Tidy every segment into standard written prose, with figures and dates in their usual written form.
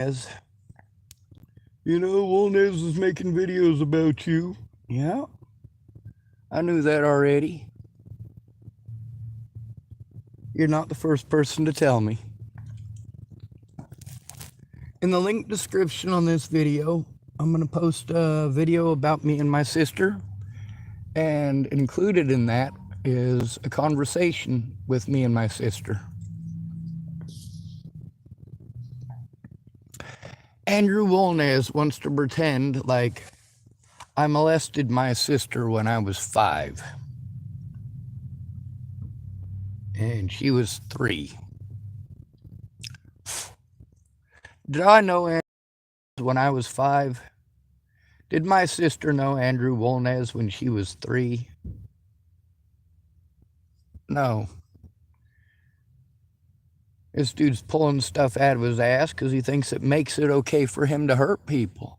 As Wolnez is making videos about you. Yeah, I knew that already. You're not the first person to tell me. In the link description on this video, I'm going to post a video about me and my sister, and included in that is a conversation with me and my sister. Andrew Wolnez wants to pretend like I molested my sister when I was 5. And she was 3. Did I know Andrew when I was 5? Did my sister know Andrew Wolnez when she was 3? No. This dude's pulling stuff out of his ass because he thinks it makes it okay for him to hurt people.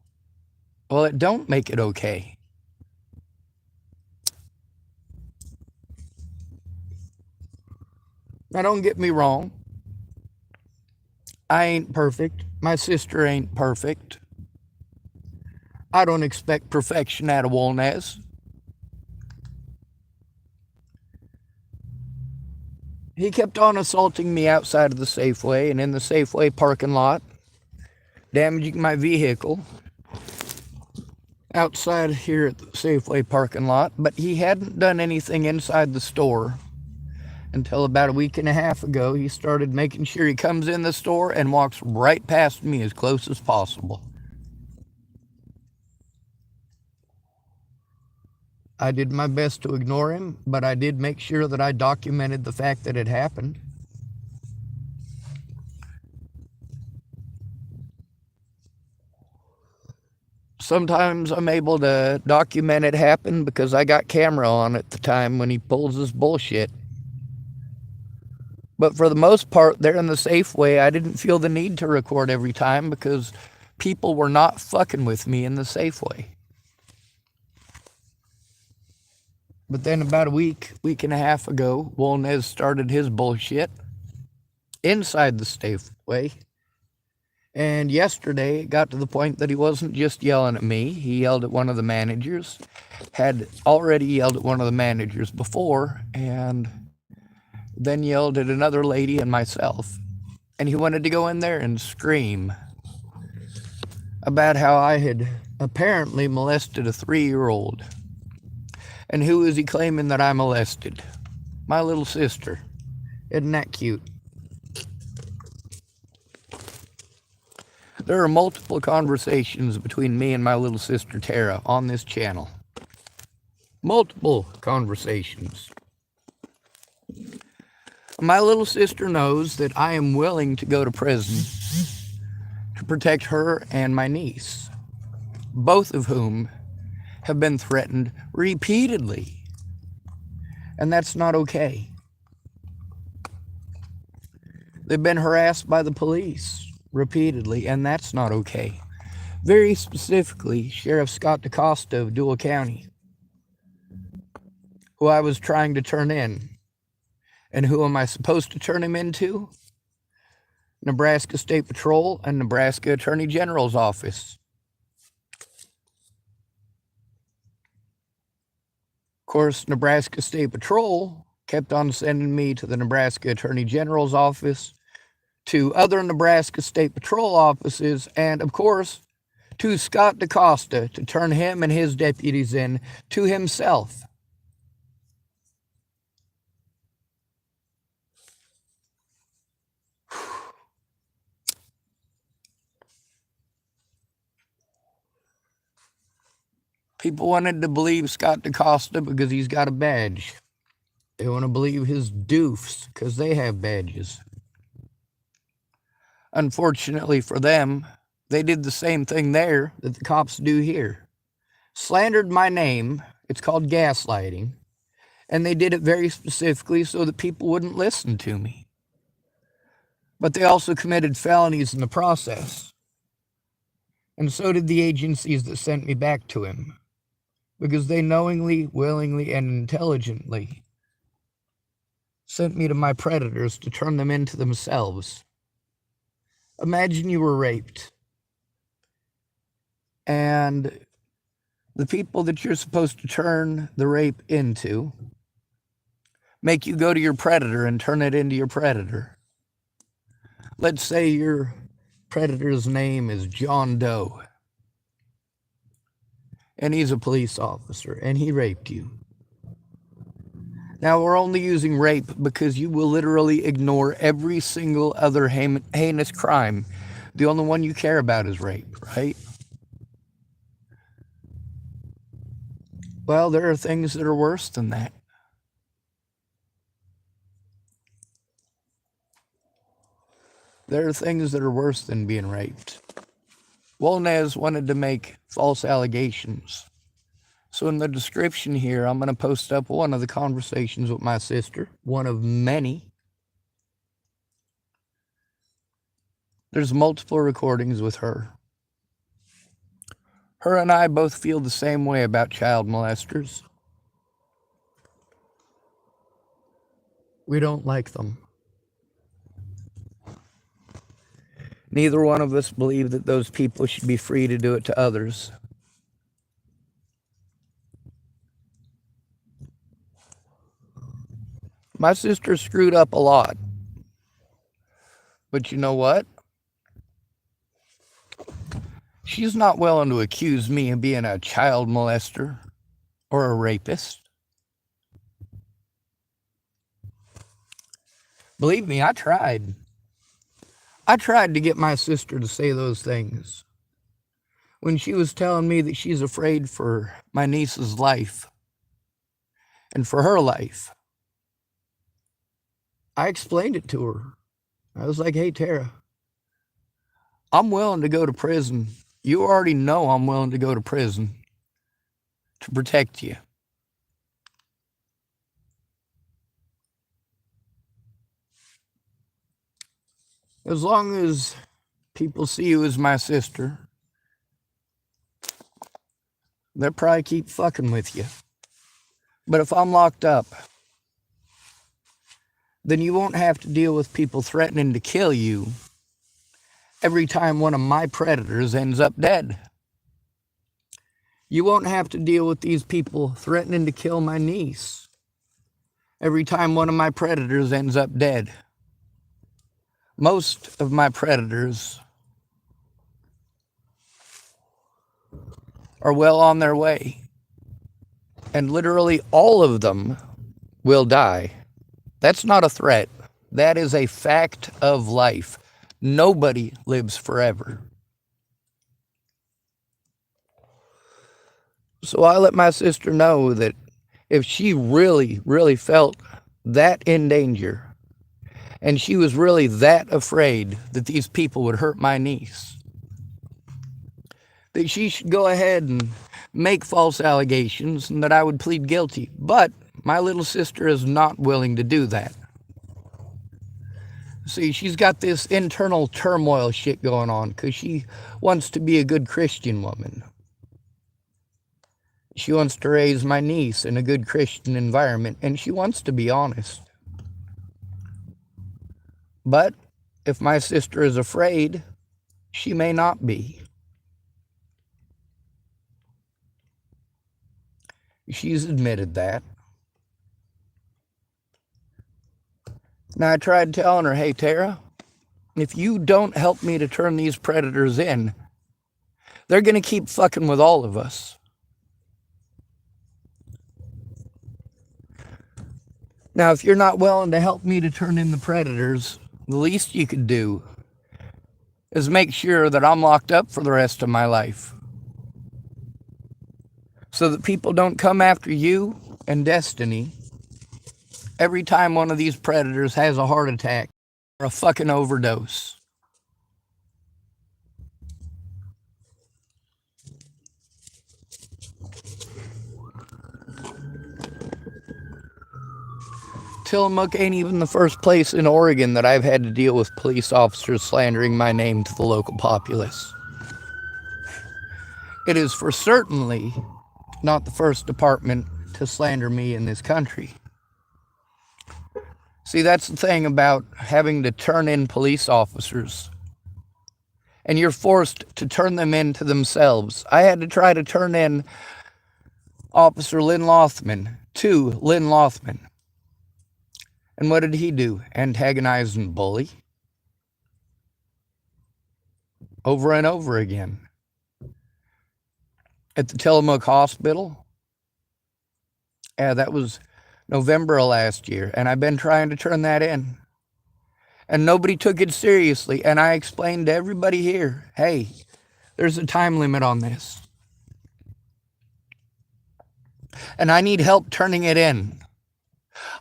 Well, it don't make it okay. Now, don't get me wrong. I ain't perfect. My sister ain't perfect. I don't expect perfection out of Wolnez. He kept on assaulting me outside of the Safeway and in the Safeway parking lot, damaging my vehicle outside here at the Safeway parking lot, but he hadn't done anything inside the store until about a week and a half ago. He started making sure he comes in the store and walks right past me as close as possible. I did my best to ignore him, but I did make sure that I documented the fact that it happened. Sometimes I'm able to document it happen because I got camera on at the time when he pulls his bullshit. But for the most part, there in the Safeway, I didn't feel the need to record every time because people were not fucking with me in the Safeway. But then about a week and a half ago, Wolnez started his bullshit inside the Safeway. And yesterday, it got to the point that he wasn't just yelling at me. He yelled at one of the managers, had already yelled at one of the managers before, and then yelled at another lady and myself. And he wanted to go in there and scream about how I had apparently molested a 3-year-old. And who is he claiming that I molested? My little sister. Isn't that cute? There are multiple conversations between me and my little sister Tara on this channel. Multiple conversations. My little sister knows that I am willing to go to prison to protect her and my niece, both of whom have been threatened repeatedly. And that's not okay. They've been harassed by the police repeatedly, and that's not okay. Very specifically, Sheriff Scott DaCosta of Dual County, who I was trying to turn in. And who am I supposed to turn him into? Nebraska State Patrol and Nebraska Attorney General's office. Of course, Nebraska State Patrol kept on sending me to the Nebraska Attorney General's office, to other Nebraska State Patrol offices, and of course, to Scott DaCosta to turn him and his deputies in to himself. People wanted to believe Scott DaCosta because he's got a badge. They want to believe his doofs because they have badges. Unfortunately for them, they did the same thing there that the cops do here. Slandered my name. It's called gaslighting. And they did it very specifically so that people wouldn't listen to me. But they also committed felonies in the process. And so did the agencies that sent me back to him, because they knowingly, willingly, and intelligently sent me to my predators to turn them into themselves. Imagine you were raped. And the people that you're supposed to turn the rape into make you go to your predator and turn it into your predator. Let's say your predator's name is John Doe, and he's a police officer, and he raped you. Now, we're only using rape because you will literally ignore every single other heinous crime. The only one you care about is rape, right? Well, there are things that are worse than that. There are things that are worse than being raped. Wolnez wanted to make false allegations. So in the description here, I'm going to post up one of the conversations with my sister, one of many. There's multiple recordings with her. Her and I both feel the same way about child molesters. We don't like them. Neither one of us believe that those people should be free to do it to others. My sister screwed up a lot. But you know what? She's not willing to accuse me of being a child molester or a rapist. Believe me, I tried. I tried to get my sister to say those things. When she was telling me that she's afraid for my niece's life and for her life, I explained it to her. I was like, hey, Tara, I'm willing to go to prison. You already know I'm willing to go to prison to protect you. As long as people see you as my sister, they'll probably keep fucking with you. But if I'm locked up, then you won't have to deal with people threatening to kill you every time one of my predators ends up dead. You won't have to deal with these people threatening to kill my niece every time one of my predators ends up dead. Most of my predators are well on their way, and literally all of them will die. That's not a threat. That is a fact of life. Nobody lives forever. So I let my sister know that if she really, really felt that in danger, and she was really that afraid that these people would hurt my niece, that she should go ahead and make false allegations and that I would plead guilty. But my little sister is not willing to do that. See, she's got this internal turmoil shit going on because she wants to be a good Christian woman. She wants to raise my niece in a good Christian environment, and she wants to be honest. But if my sister is afraid, she may not be. She's admitted that. Now, I tried telling her, hey, Tara, if you don't help me to turn these predators in, they're going to keep fucking with all of us. Now, if you're not willing to help me to turn in the predators, the least you could do is make sure that I'm locked up for the rest of my life, so that people don't come after you and Destiny every time one of these predators has a heart attack or a fucking overdose. Tillamook ain't even the first place in Oregon that I've had to deal with police officers slandering my name to the local populace. It is for certainly not the first department to slander me in this country. See, that's the thing about having to turn in police officers. and you're forced to turn them in to themselves. I had to try to turn in Officer Lynn Lothman to Lynn Lothman. And what did he do? Antagonize and bully? Over and over again. At the Tillamook Hospital? Yeah, that was November of last year, and I've been trying to turn that in. And nobody took it seriously, and I explained to everybody here, hey, there's a time limit on this. And I need help turning it in.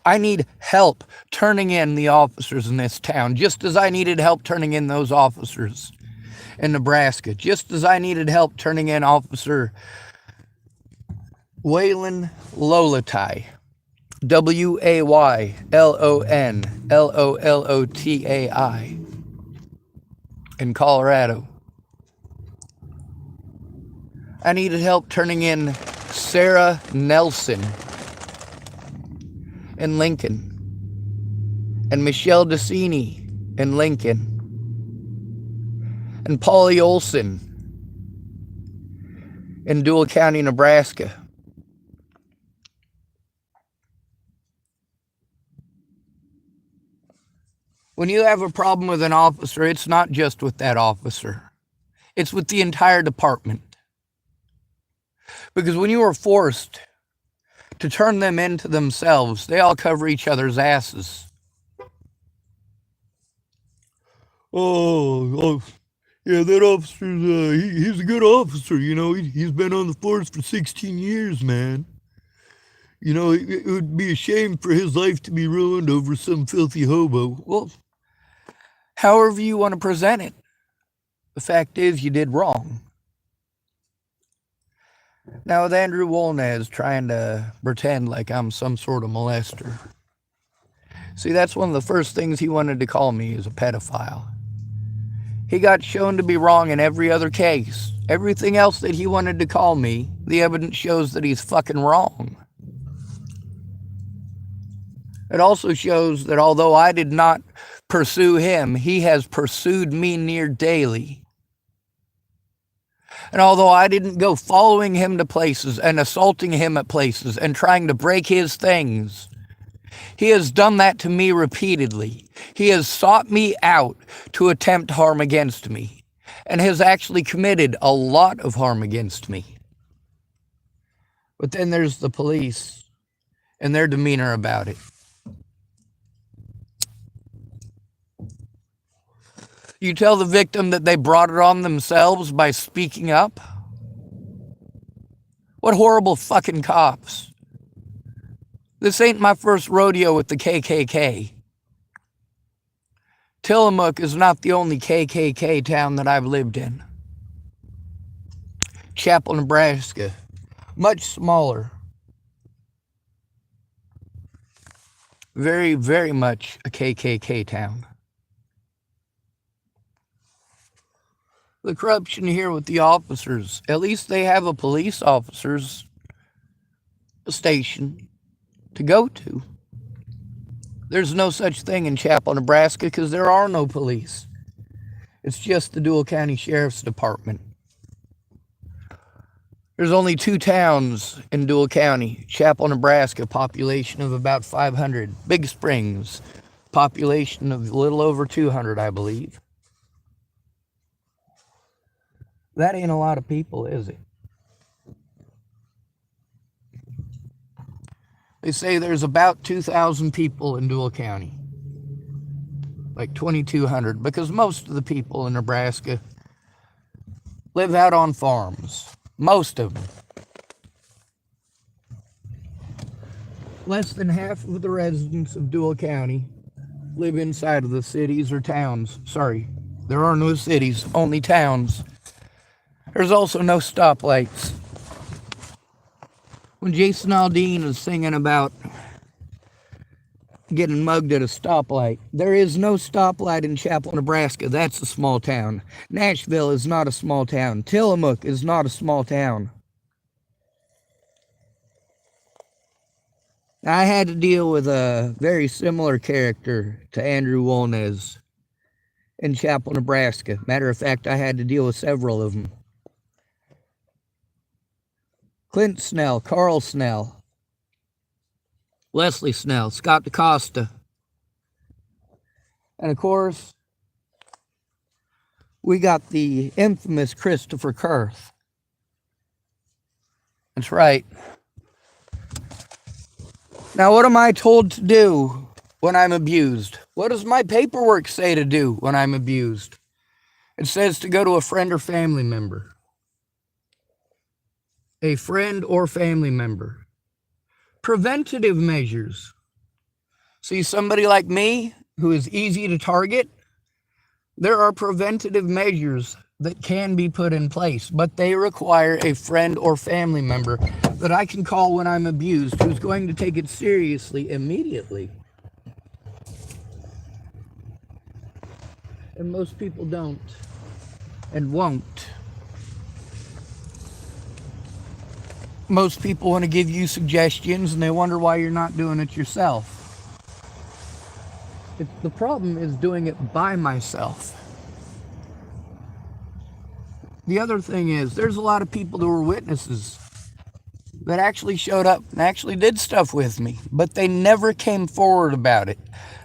I need help turning in the officers in this town, just as I needed help turning in those officers in Nebraska, just as I needed help turning in Officer Waylon Lolotai, Waylonlolotai, in Colorado. I needed help turning in Sarah Nelson in Lincoln, and Michelle Decini in Lincoln, and Paulie Olson in Dual County, Nebraska. When you have a problem with an officer, it's not just with that officer. It's with the entire department. Because when you are forced to turn them into themselves, they all cover each other's asses. Oh, yeah, that officer's, he's a good officer, you know, he's been on the force for 16 years, man. You know, it would be a shame for his life to be ruined over some filthy hobo. Well, however you want to present it, the fact is you did wrong. Now with Andrew Wolnez trying to pretend like I'm some sort of molester. See, that's one of the first things he wanted to call me, is a pedophile. He got shown to be wrong in every other case. Everything else that he wanted to call me, the evidence shows that he's fucking wrong. It also shows that although I did not pursue him, he has pursued me near daily. And although I didn't go following him to places and assaulting him at places and trying to break his things, he has done that to me repeatedly. He has sought me out to attempt harm against me, and has actually committed a lot of harm against me. But then there's the police and their demeanor about it. You tell the victim that they brought it on themselves by speaking up? What horrible fucking cops. This ain't my first rodeo with the KKK. Tillamook is not the only KKK town that I've lived in. Chapel, Nebraska, much smaller. Very, very much a KKK town. The corruption here with the officers, at least they have a police officer's station to go to. There's no such thing in Chapel, Nebraska, because there are no police. It's just the Dual County Sheriff's Department. There's only 2 towns in Dual County. Chapel, Nebraska, population of about 500. Big Springs, population of a little over 200, I believe. That ain't a lot of people, is it? They say there's about 2,000 people in Dual County. Like 2,200, because most of the people in Nebraska live out on farms. Most of them. Less than half of the residents of Dual County live inside of the cities or towns. Sorry, there are no cities, only towns. There's also no stoplights. When Jason Aldean is singing about getting mugged at a stoplight, there is no stoplight in Chapel, Nebraska. That's a small town. Nashville is not a small town. Tillamook is not a small town. I had to deal with a very similar character to Andrew Wolnez in Chapel, Nebraska. Matter of fact, I had to deal with several of them. Clint Snell, Carl Snell, Leslie Snell, Scott DaCosta. And of course, we got the infamous Christopher Kurth. That's right. Now, what am I told to do when I'm abused? What does my paperwork say to do when I'm abused? It says to go to a friend or family member. A friend or family member. Preventative measures. See, somebody like me who is easy to target, there are preventative measures that can be put in place, but they require a friend or family member that I can call when I'm abused who's going to take it seriously immediately. And most people don't and won't. Most people want to give you suggestions and they wonder why you're not doing it yourself. The problem is doing it by myself. The other thing is, there's a lot of people that were witnesses that actually showed up and actually did stuff with me, but they never came forward about it.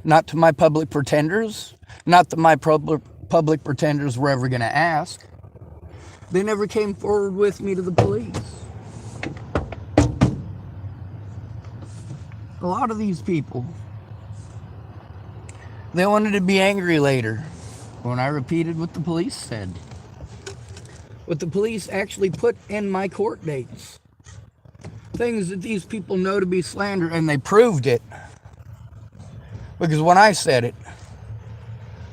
Not to my public pretenders, not that my public pretenders were ever going to ask. They never came forward with me to the police. A lot of these people, they wanted to be angry later when I repeated what the police said. What the police actually put in my court dates. Things that these people know to be slander, and they proved it. Because when I said it,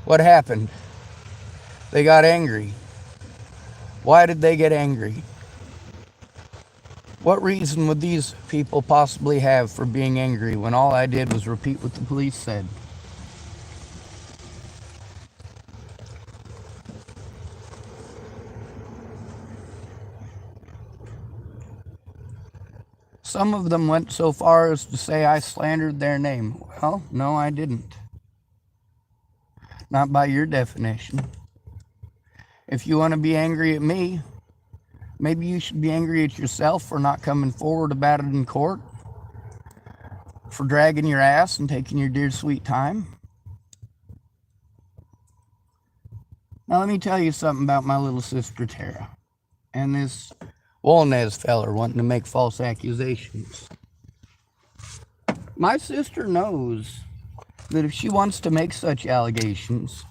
what happened? They got angry. Why did they get angry? What reason would these people possibly have for being angry when all I did was repeat what the police said? Some of them went so far as to say I slandered their name. Well, no, I didn't. Not by your definition. If you want to be angry at me, maybe you should be angry at yourself for not coming forward about it in court, for dragging your ass and taking your dear sweet time. Now let me tell you something about my little sister Tara and this wolnez feller wanting to make false accusations. My sister knows that if she wants to make such allegations,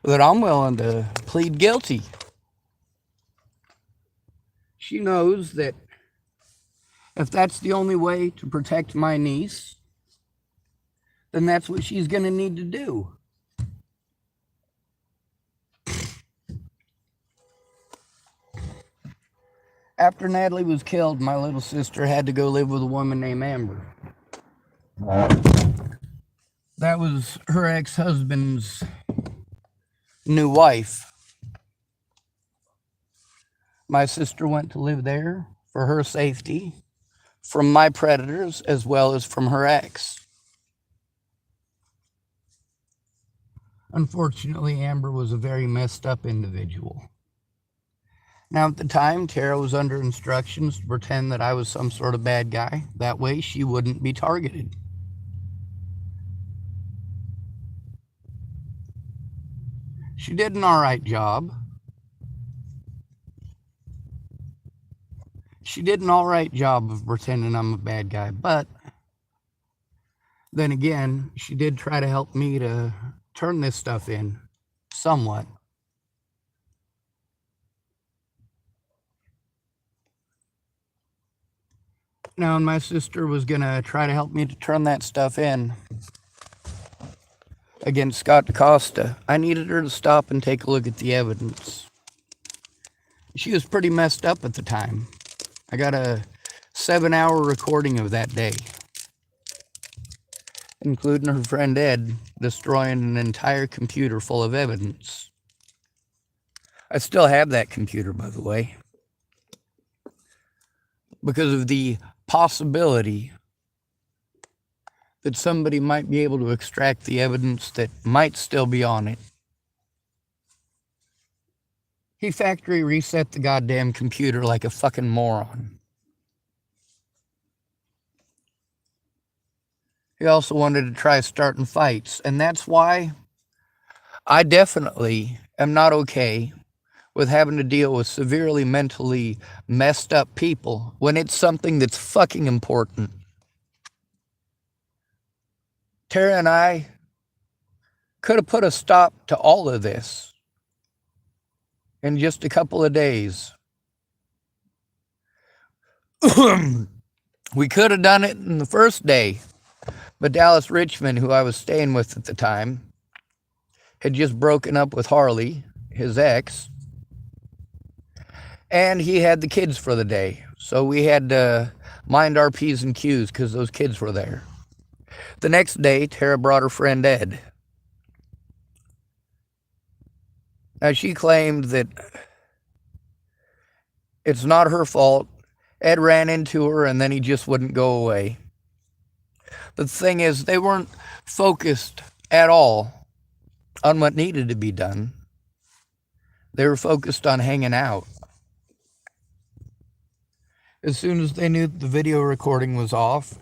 that I'm willing to plead guilty. She knows that if that's the only way to protect my niece, then that's what she's going to need to do. After Natalie was killed, my little sister had to go live with a woman named Amber. That was her ex-husband's new wife. My sister went to live there for her safety, from my predators, as well as from her ex. Unfortunately, Amber was a very messed up individual. Now, at the time, Tara was under instructions to pretend that I was some sort of bad guy. That way, she wouldn't be targeted. She did an all right job. She did an all right job of pretending I'm a bad guy, but then again, she did try to help me to turn this stuff in somewhat. Now, and my sister was going to try to help me to turn that stuff in against Scott DaCosta. I needed her to stop and take a look at the evidence. She was pretty messed up at the time. I got a 7-hour recording of that day, including her friend Ed destroying an entire computer full of evidence. I still have that computer, by the way, because of the possibility that somebody might be able to extract the evidence that might still be on it. He factory reset the goddamn computer like a fucking moron. He also wanted to try starting fights, and that's why I definitely am not okay with having to deal with severely mentally messed up people when it's something that's fucking important. Tara and I could have put a stop to all of this in just a couple of days. We could have done it in the first day, but Dallas Richmond, who I was staying with at the time, had just broken up with Harley, his ex, and he had the kids for the day. So we had to mind our P's and Q's because those kids were there. The next day, Tara brought her friend Ed. Now, she claimed that it's not her fault. Ed ran into her and then he just wouldn't go away. But the thing is, they weren't focused at all on what needed to be done. They were focused on hanging out. As soon as they knew the video recording was off,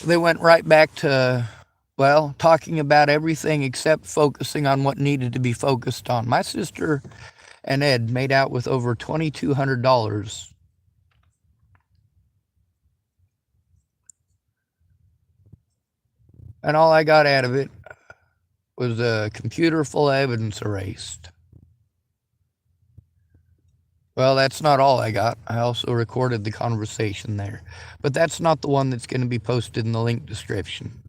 they went right back to, well, talking about everything except focusing on what needed to be focused on. My sister and Ed made out with over $2,200. And all I got out of it was a computer full of evidence erased. Well, that's not all I got. I also recorded the conversation there. But that's not the one that's going to be posted in the link description.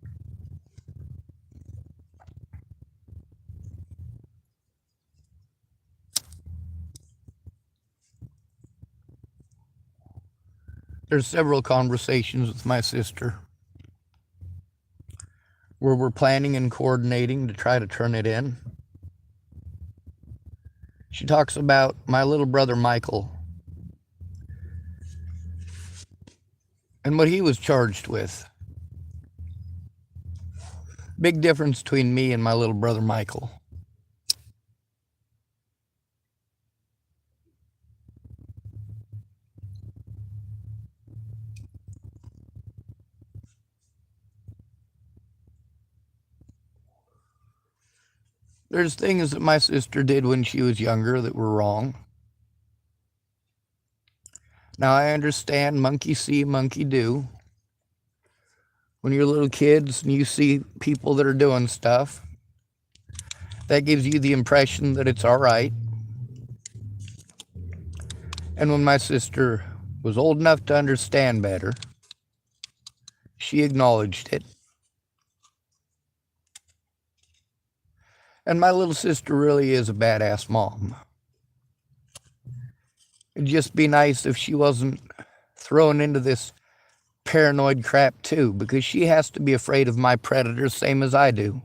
There's several conversations with my sister where we're planning and coordinating to try to turn it in. She talks about my little brother Michael and what he was charged with. Big difference between me and my little brother Michael. There's things that my sister did when she was younger that were wrong. Now, I understand monkey see, monkey do. When you're little kids and you see people that are doing stuff, that gives you the impression that it's all right. And when my sister was old enough to understand better, she acknowledged it. And my little sister really is a badass mom. It'd just be nice if she wasn't thrown into this paranoid crap too, because she has to be afraid of my predators same as I do.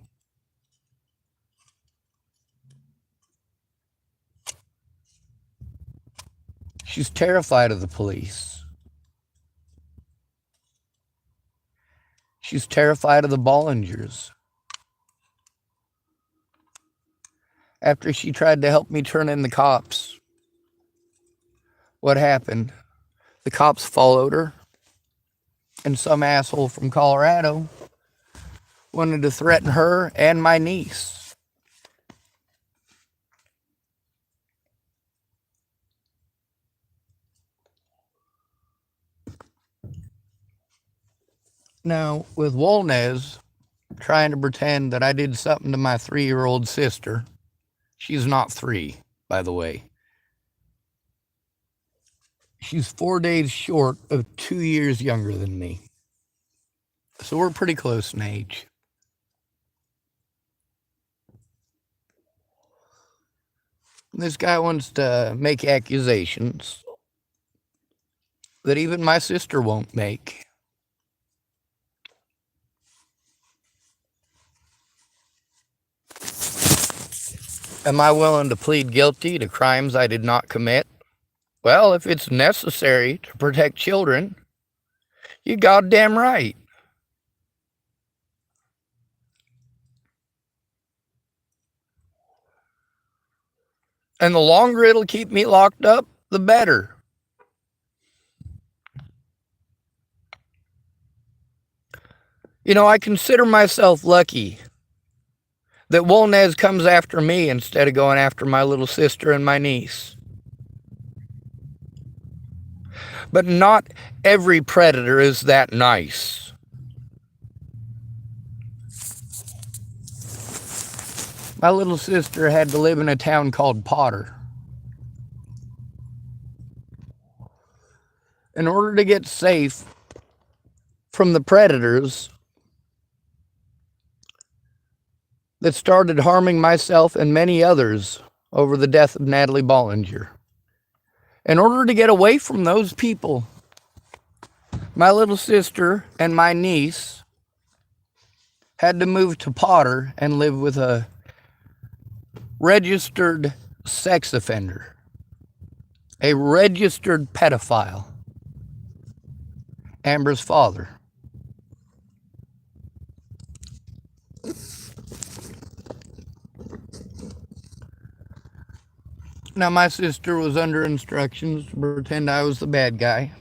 She's terrified of the police. She's terrified of the Bollingers. After she tried to help me turn in the cops, what happened? The cops followed her, and some asshole from Colorado wanted to threaten her and my niece. Now, with Wolnez trying to pretend that I did something to my 3-year-old sister, she's not 3, by the way. She's 4 days short of 2 years younger than me. So we're pretty close in age. This guy wants to make accusations that even my sister won't make. Am I willing to plead guilty to crimes I did not commit? Well, if it's necessary to protect children, you goddamn right. And the longer it'll keep me locked up, the better. You know, I consider myself lucky that Wolnez comes after me instead of going after my little sister and my niece. But not every predator is that nice. My little sister had to live in a town called Potter. In order to get safe from the predators that started harming myself and many others over the death of Natalie Bollinger. In order to get away from those people, my little sister and my niece had to move to Potter and live with a registered sex offender, a registered pedophile, Amber's father. Now, my sister was under instructions to pretend I was the bad guy.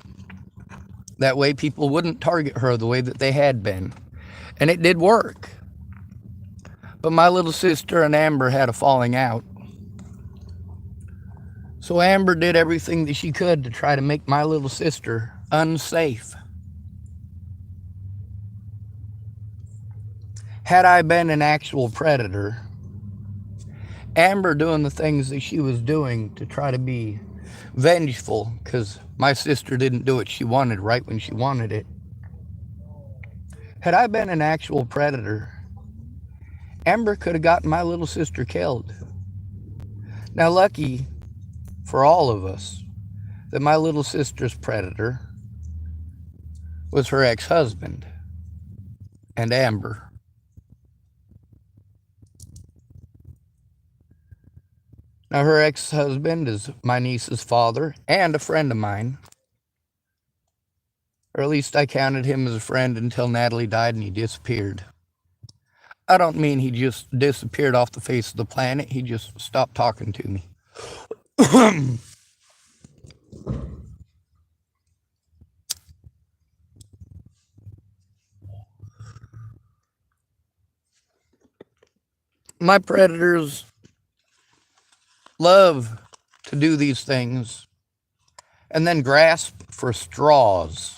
That way people wouldn't target her the way that they had been. And it did work. But my little sister and Amber had a falling out. So Amber did everything that she could to try to make my little sister unsafe. Had I been an actual predator, Amber doing the things that she was doing to try to be vengeful, because my sister didn't do what she wanted right when she wanted it. Had I been an actual predator, Amber could have gotten my little sister killed. Now, lucky for all of us that my little sister's predator was her ex-husband and Amber. Now, her ex-husband is my niece's father and a friend of mine. Or at least I counted him as a friend until Natalie died and he disappeared. I don't mean he just disappeared off the face of the planet. He just stopped talking to me. My predators love to do these things and then grasp for straws.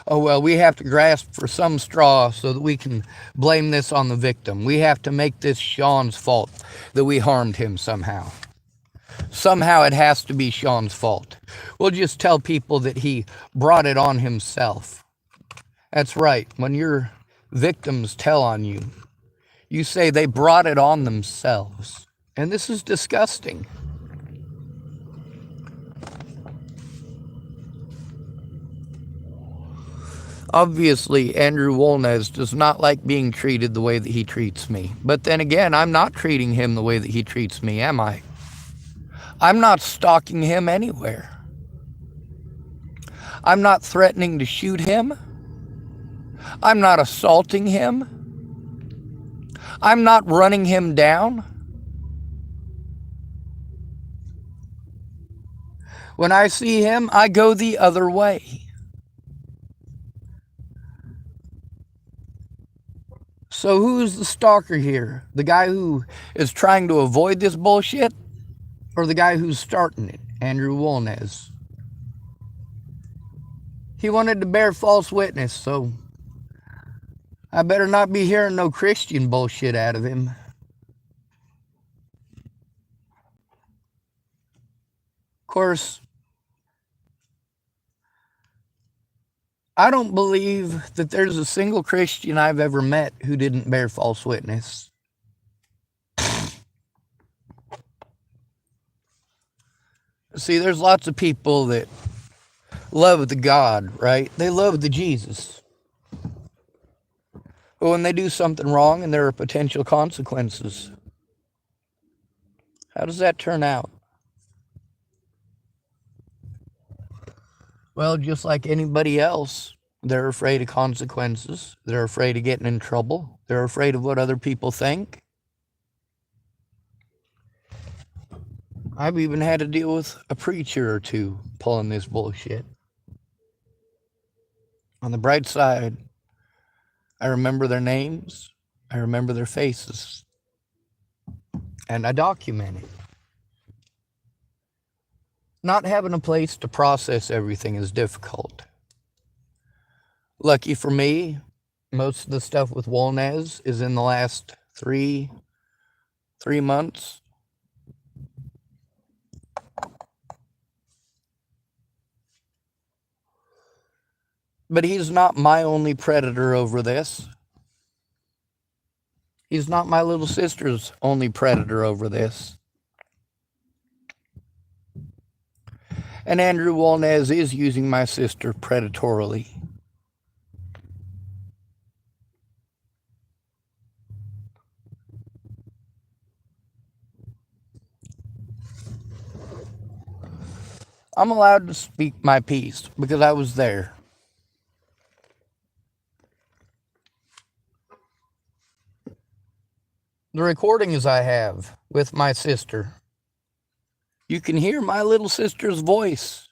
Oh, well, we have to grasp for some straw so that we can blame this on the victim. We have to make this Sean's fault that we harmed him somehow. Somehow it has to be Sean's fault. We'll just tell people that he brought it on himself. That's right. When your victims tell on you, you say they brought it on themselves. And this is disgusting. Obviously, Andrew Wolnez does not like being treated the way that he treats me. But then again, I'm not treating him the way that he treats me, am I? I'm not stalking him anywhere. I'm not threatening to shoot him. I'm not assaulting him. I'm not running him down. When I see him, I go the other way. So who's the stalker here? The guy who is trying to avoid this bullshit? Or the guy who's starting it, Andrew Wolnez? He wanted to bear false witness, so I better not be hearing no Christian bullshit out of him. Of course, I don't believe that there's a single Christian I've ever met who didn't bear false witness. See, there's lots of people that love the God, right? They love the Jesus. But when they do something wrong and there are potential consequences, how does that turn out? Well, just like anybody else, they're afraid of consequences. They're afraid of getting in trouble. They're afraid of what other people think. I've even had to deal with a preacher or two pulling this bullshit. On the bright side, I remember their names, I remember their faces, and I document it. Not having a place to process everything is difficult. Lucky for me, most of the stuff with Wolnez is in the last three months. But he's not my only predator over this. He's not my little sister's only predator over this. And Andrew Wolnez is using my sister predatorily. I'm allowed to speak my piece because I was there. The recordings I have with my sister, you can hear my little sister's voice.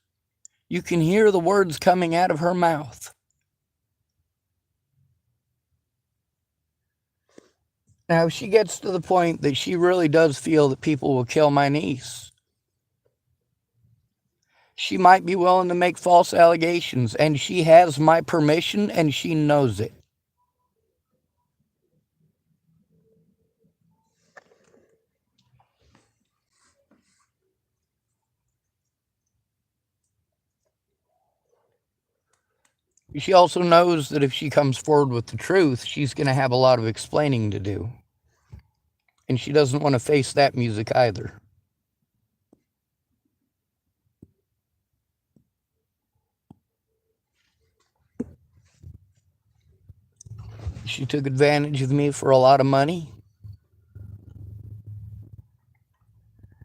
You can hear the words coming out of her mouth. Now, if she gets to the point that she really does feel that people will kill my niece, she might be willing to make false allegations, and she has my permission, and she knows it. She also knows that if she comes forward with the truth, she's going to have a lot of explaining to do. And she doesn't want to face that music either. She took advantage of me for a lot of money.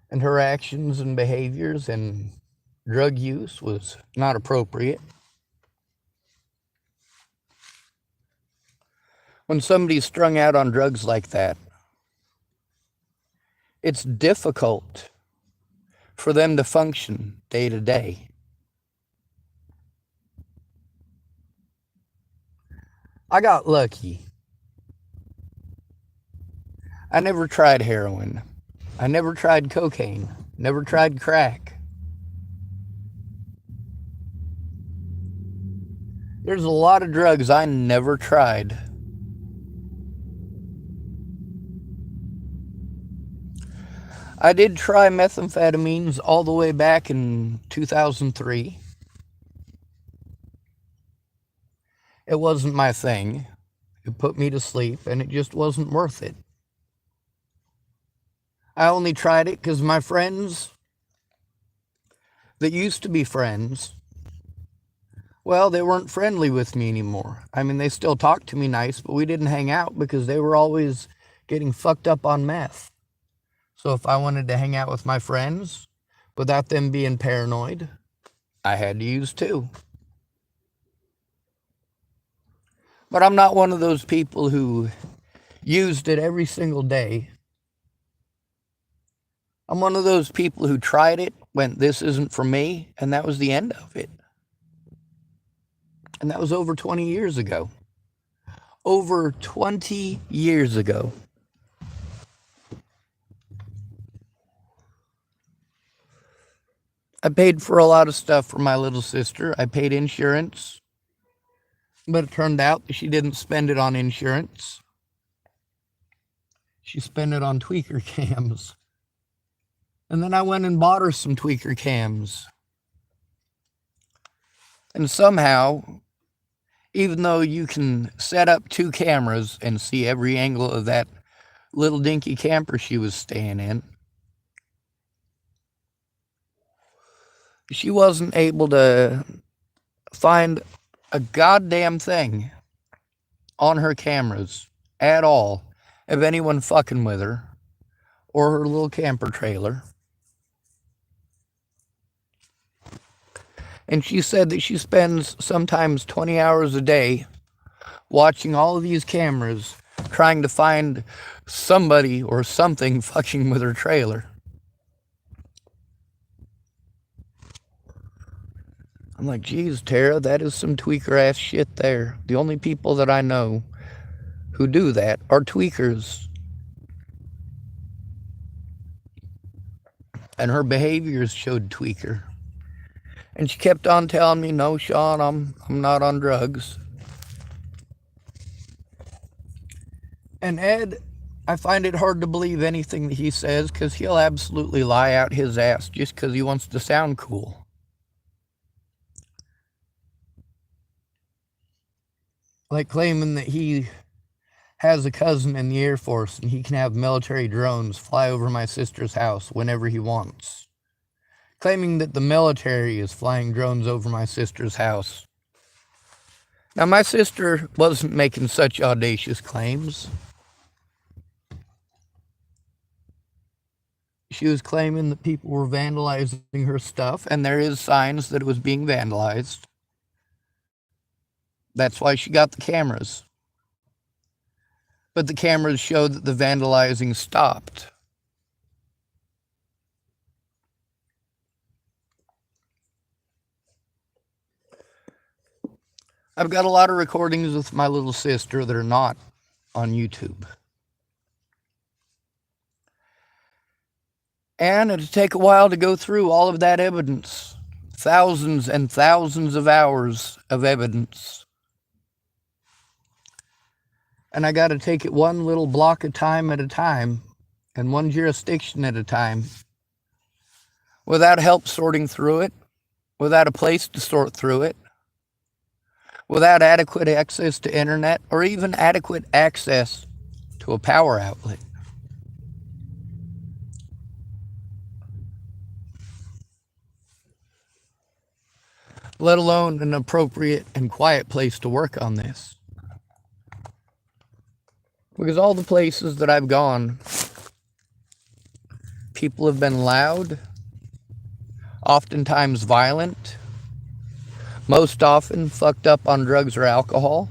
And her actions and behaviors and drug use was not appropriate. When somebody's strung out on drugs like that, it's difficult for them to function day to day. I got lucky. I never tried heroin. I never tried cocaine. Never tried crack. There's a lot of drugs I never tried. I did try methamphetamines all the way back in 2003. It wasn't my thing. It put me to sleep, and it just wasn't worth it. I only tried it because my friends that used to be friends, well, they weren't friendly with me anymore. I mean, they still talked to me nice, but we didn't hang out because they were always getting fucked up on meth. So if I wanted to hang out with my friends without them being paranoid, I had to use too. But I'm not one of those people who used it every single day. I'm one of those people who tried it, went, this isn't for me, and that was the end of it. And that was over 20 years ago. Over 20 years ago. I paid for a lot of stuff for my little sister. I paid insurance. But it turned out that she didn't spend it on insurance. She spent it on tweaker cams. And then I went and bought her some tweaker cams. And somehow, even though you can set up 2 cameras and see every angle of that little dinky camper she was staying in, she wasn't able to find a goddamn thing on her cameras at all of anyone fucking with her or her little camper trailer. And she said that she spends sometimes 20 hours a day watching all of these cameras trying to find somebody or something fucking with her trailer. I'm like, geez, Tara, that is some tweaker ass shit there. The only people that I know who do that are tweakers. And her behaviors showed tweaker. And she kept on telling me, no, Sean, I'm not on drugs. And Ed, I find it hard to believe anything that he says because he'll absolutely lie out his ass just because he wants to sound cool. Like claiming that he has a cousin in the Air Force and he can have military drones fly over my sister's house whenever he wants. Claiming that the military is flying drones over my sister's house. Now, my sister wasn't making such audacious claims. She was claiming that people were vandalizing her stuff, and there is signs that it was being vandalized. That's why she got the cameras. But the cameras showed that the vandalizing stopped. I've got a lot of recordings with my little sister that are not on YouTube. And it'd take a while to go through all of that evidence. Thousands and thousands of hours of evidence. And I got to take it one little block of time at a time and one jurisdiction at a time without help sorting through it, without a place to sort through it, without adequate access to internet or even adequate access to a power outlet. Let alone an appropriate and quiet place to work on this. Because all the places that I've gone, people have been loud, oftentimes violent, most often fucked up on drugs or alcohol,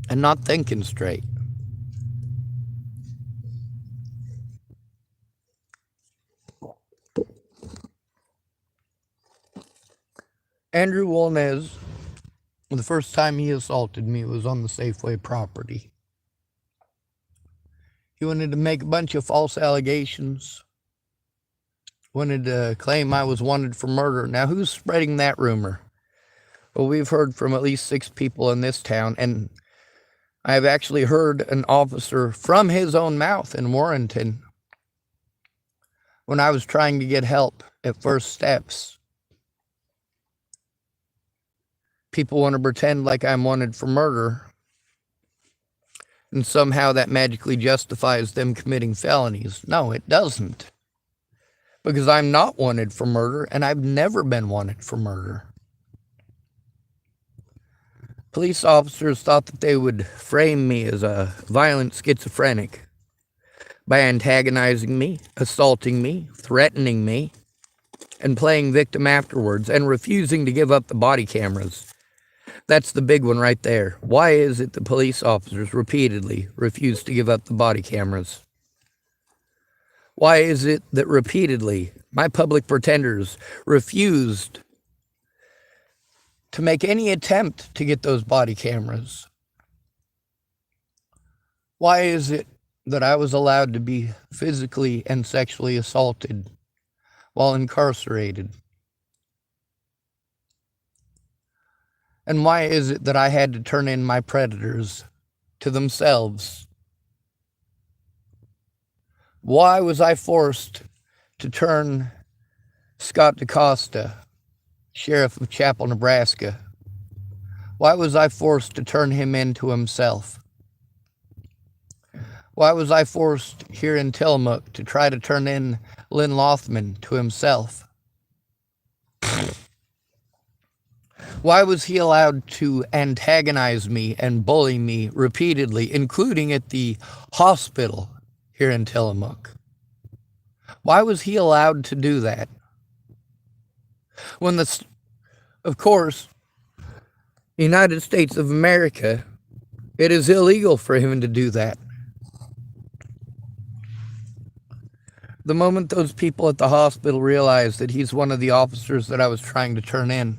and not thinking straight. Andrew Wolnez, the first time he assaulted me was on the Safeway property. He wanted to make a bunch of false allegations, wanted to claim I was wanted for murder. Now, who's spreading that rumor? Well, we've heard from at least 6 people in this town, and I've actually heard an officer from his own mouth in Warrenton when I was trying to get help at First Steps. People want to pretend like I'm wanted for murder, and somehow that magically justifies them committing felonies. No, it doesn't. Because I'm not wanted for murder, and I've never been wanted for murder. Police officers thought that they would frame me as a violent schizophrenic by antagonizing me, assaulting me, threatening me, and playing victim afterwards, and refusing to give up the body cameras. That's the big one right there. Why is it the police officers repeatedly refuse to give up the body cameras? Why is it that repeatedly my public pretenders refused to make any attempt to get those body cameras? Why is it that I was allowed to be physically and sexually assaulted while incarcerated? And why is it that I had to turn in my predators to themselves? Why was I forced to turn Scott DaCosta, sheriff of Chapel, Nebraska? Why was I forced to turn him in to himself? Why was I forced here in Tillamook to try to turn in Lynn Lothman to himself? Why was he allowed to antagonize me and bully me repeatedly, including at the hospital here in Tillamook? Why was he allowed to do that? When of course, the United States of America, it is illegal for him to do that. The moment those people at the hospital realized that he's one of the officers that I was trying to turn in,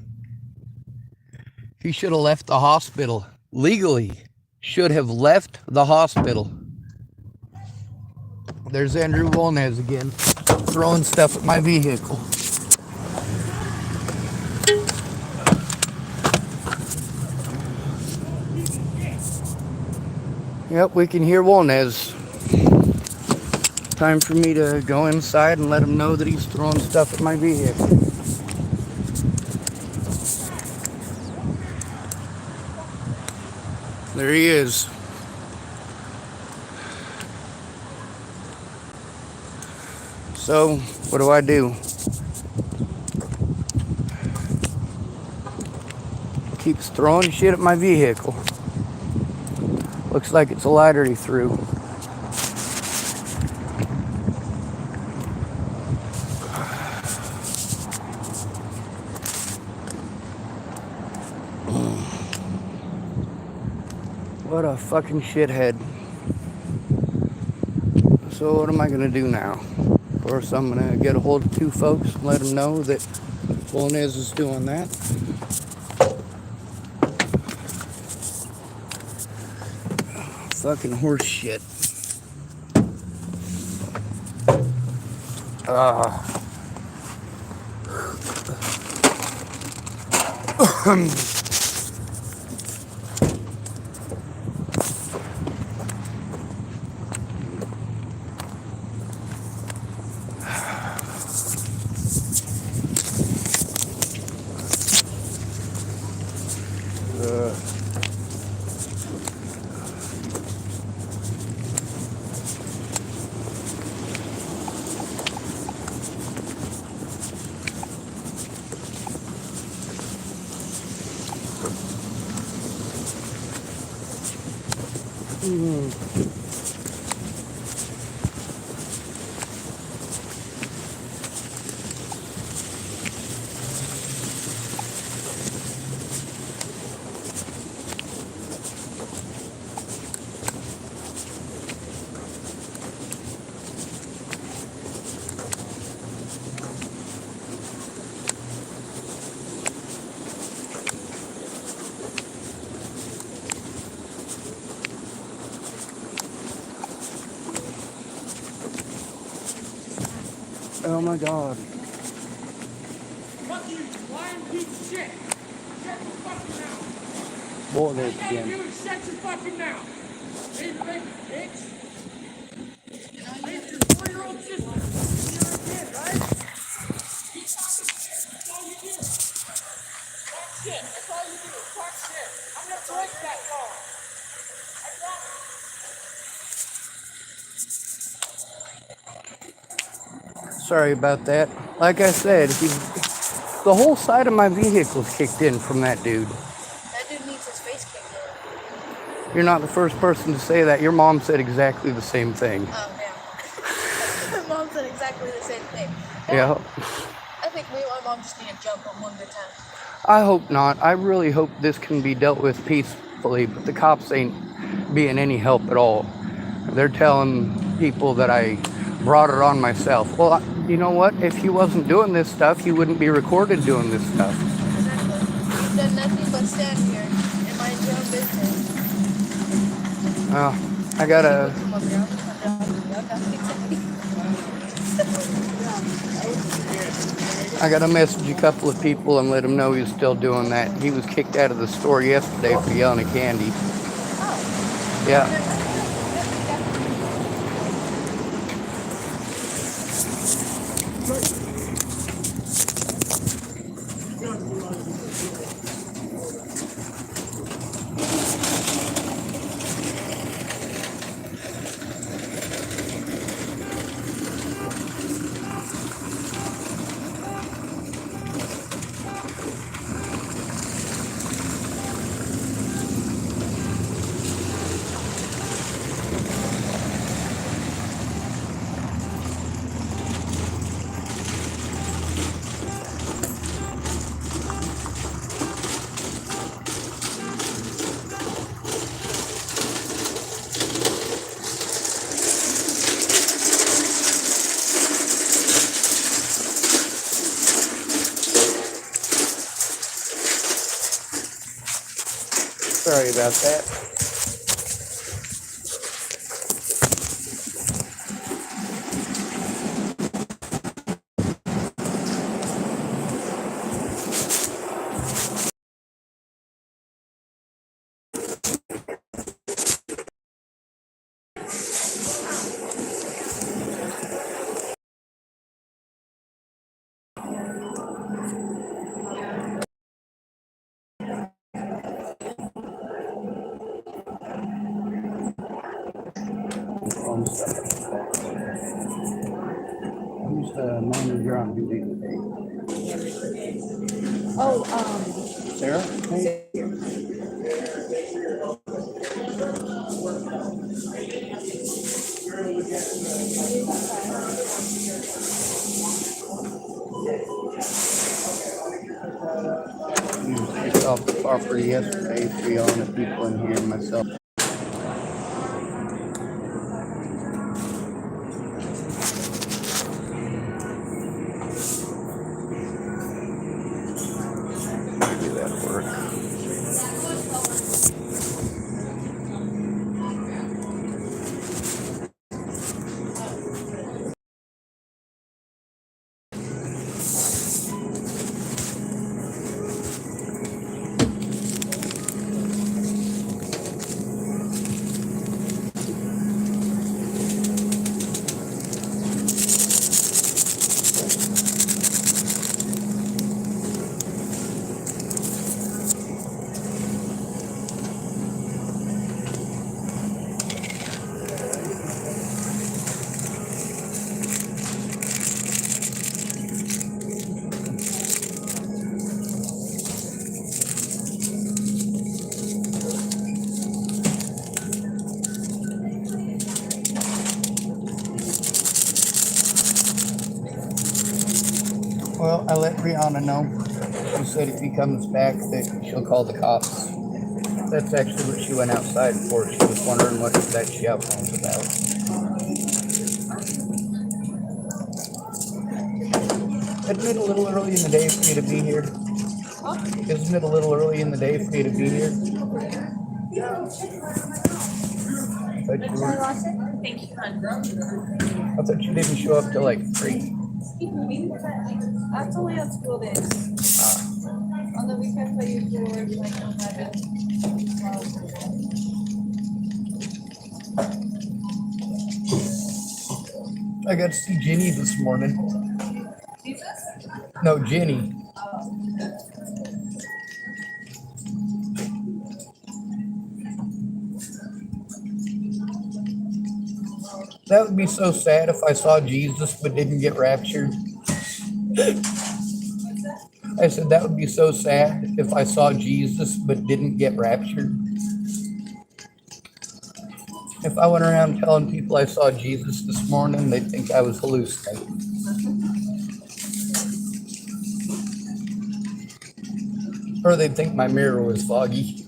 he should have left the hospital legally. Should have left the hospital. There's Andrew Wolnez again, throwing stuff at my vehicle. Yep, we can hear Wolnez. Time for me to go inside and let him know that he's throwing stuff at my vehicle. There he is. So, what do I do? Keeps throwing shit at my vehicle. Looks like it's a lighter he threw. What a fucking shithead. So what am I gonna do now? Of course, I'm gonna get a hold of two folks and let them know that wolnez is doing that. Fucking horse shit. Oh my God. Fuck you, lying piece of shit. Shut your fucking mouth. Wolnez All you again. do is shut your fucking mouth. Hey, bitch. Raise your 4-year-old sister. You're a kid, right? Keep talking shit. That's all you do. Talk shit. That's all you do. Talk shit. I'm gonna break that car. I promise. Sorry about that. Like I said, the whole side of my vehicle's kicked in from that dude. That dude needs his face kicked in. You're not the first person to say that. Your mom said exactly the same thing. Oh, damn. My mom said exactly the same thing. Yeah. I think me and my mom just need to jump on one good time. I hope not. I really hope this can be dealt with peacefully, but the cops ain't being any help at all. They're telling people that I brought it on myself. Well, you know what? If he wasn't doing this stuff, he wouldn't be recorded doing this stuff. Exactly. You've done nothing but stand here and mind your own business. I gotta... I gotta message a couple of people and let them know he's still doing that. He was kicked out of the store yesterday for yelling at Candy. Oh. Yeah. Sorry about that. Who's the manager on duty today? Oh, Sarah? Hey. You picked off the property yesterday, 300 people in here, myself. Maybe that'll work. Well, I let Brianna know. She said if he comes back that she'll call the cops. That's actually what she went outside for. She was wondering what that shout was about. Isn't it a little early in the day for you to be here? Isn't it a little early in the day for you to be here? I thought you didn't show up till like 3. that's only on school days. On the weekends, I usually work like 11, 12. I got to see Jenny this morning. Jesus? No, Jenny. That would be so sad if I saw Jesus but didn't get raptured. I said that would be so sad if I saw Jesus but didn't get raptured. If I went around telling people I saw Jesus this morning, they'd think I was hallucinating. Or they'd think my mirror was foggy.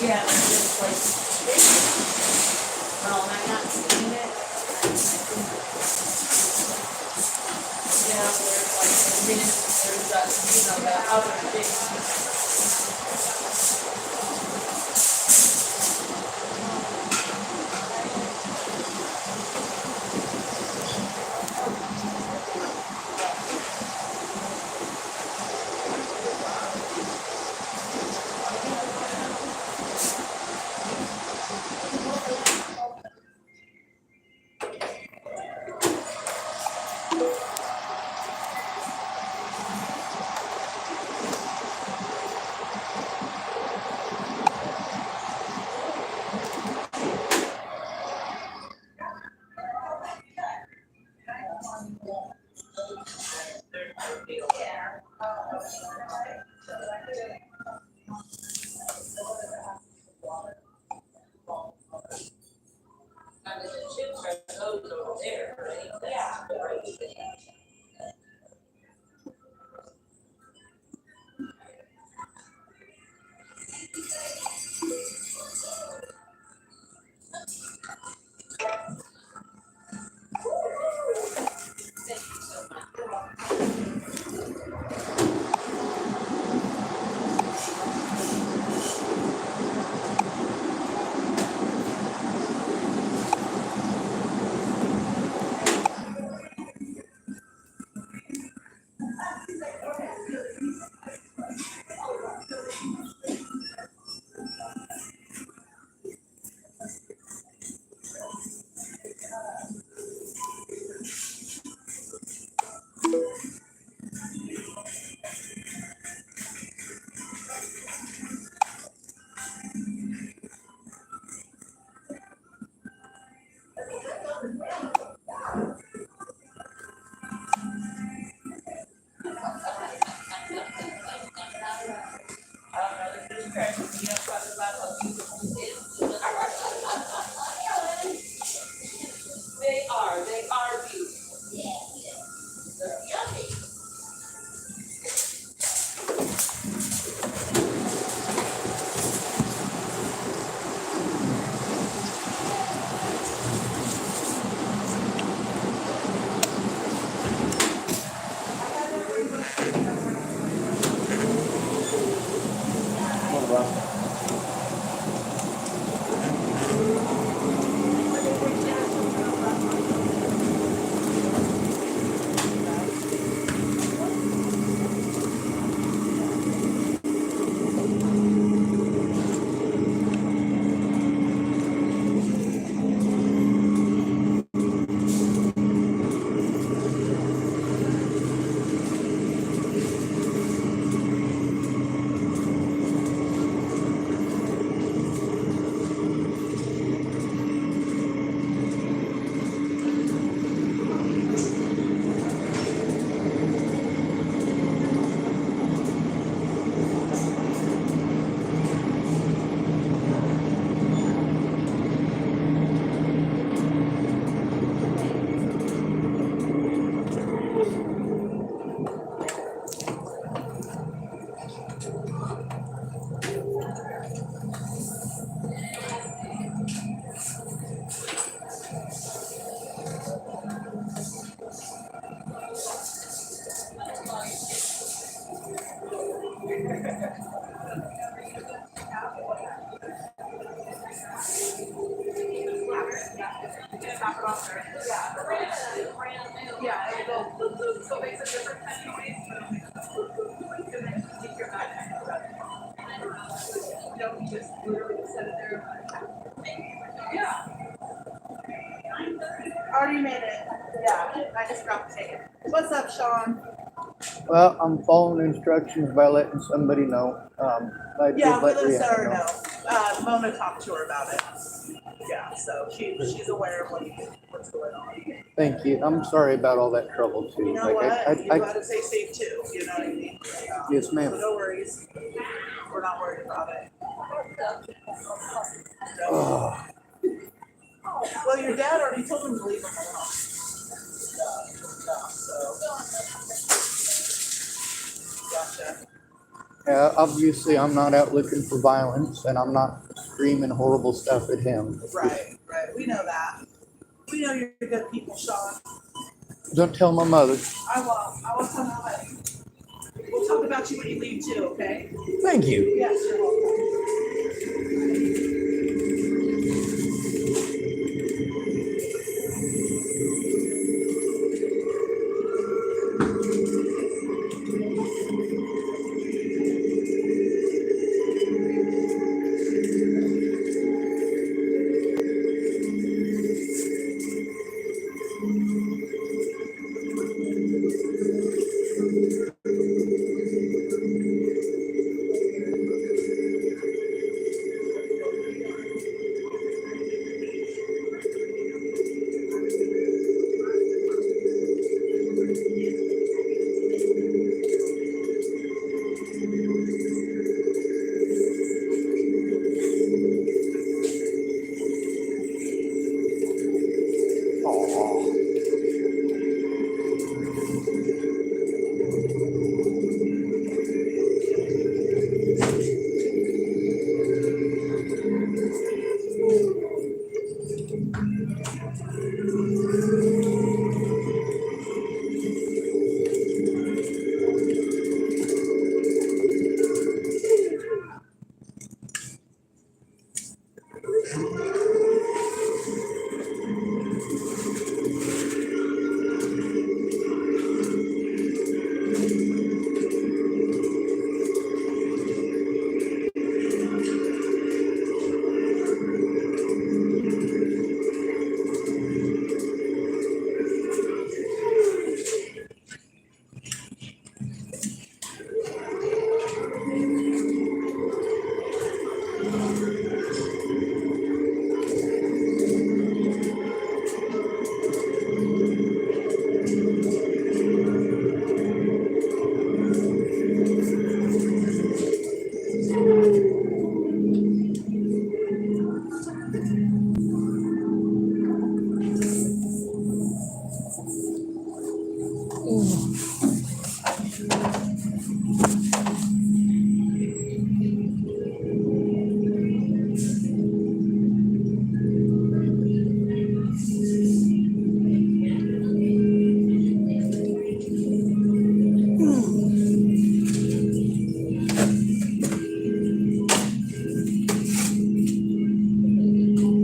Yeah, it's just like, well, and I've not seen it. Yeah, there's like, there's that, the other big. They are beautiful. They're yummy. Already made it. Yeah, I just dropped the ticket. What's up, Sean? Well, I'm following instructions by letting somebody know. I did Yeah, we let let Rihanna Sarah know. Mona talked to her about it. Yeah, so she's aware of what's going on. Thank you. I'm sorry about all that trouble too. You know Like what? You I gotta stay safe too. You know what I mean? yes, So ma'am. no worries. We're not worried about it. No. Oh, Well, your dad already told him to leave him alone. So. Gotcha. yeah, obviously I'm not out looking for violence, and I'm not screaming horrible stuff at him. Right. We know that. We know you're good people, Sean. Don't tell my mother. I won't. I won't tell nobody. We'll talk about you when you leave too, okay? Thank you. Yes, you're welcome.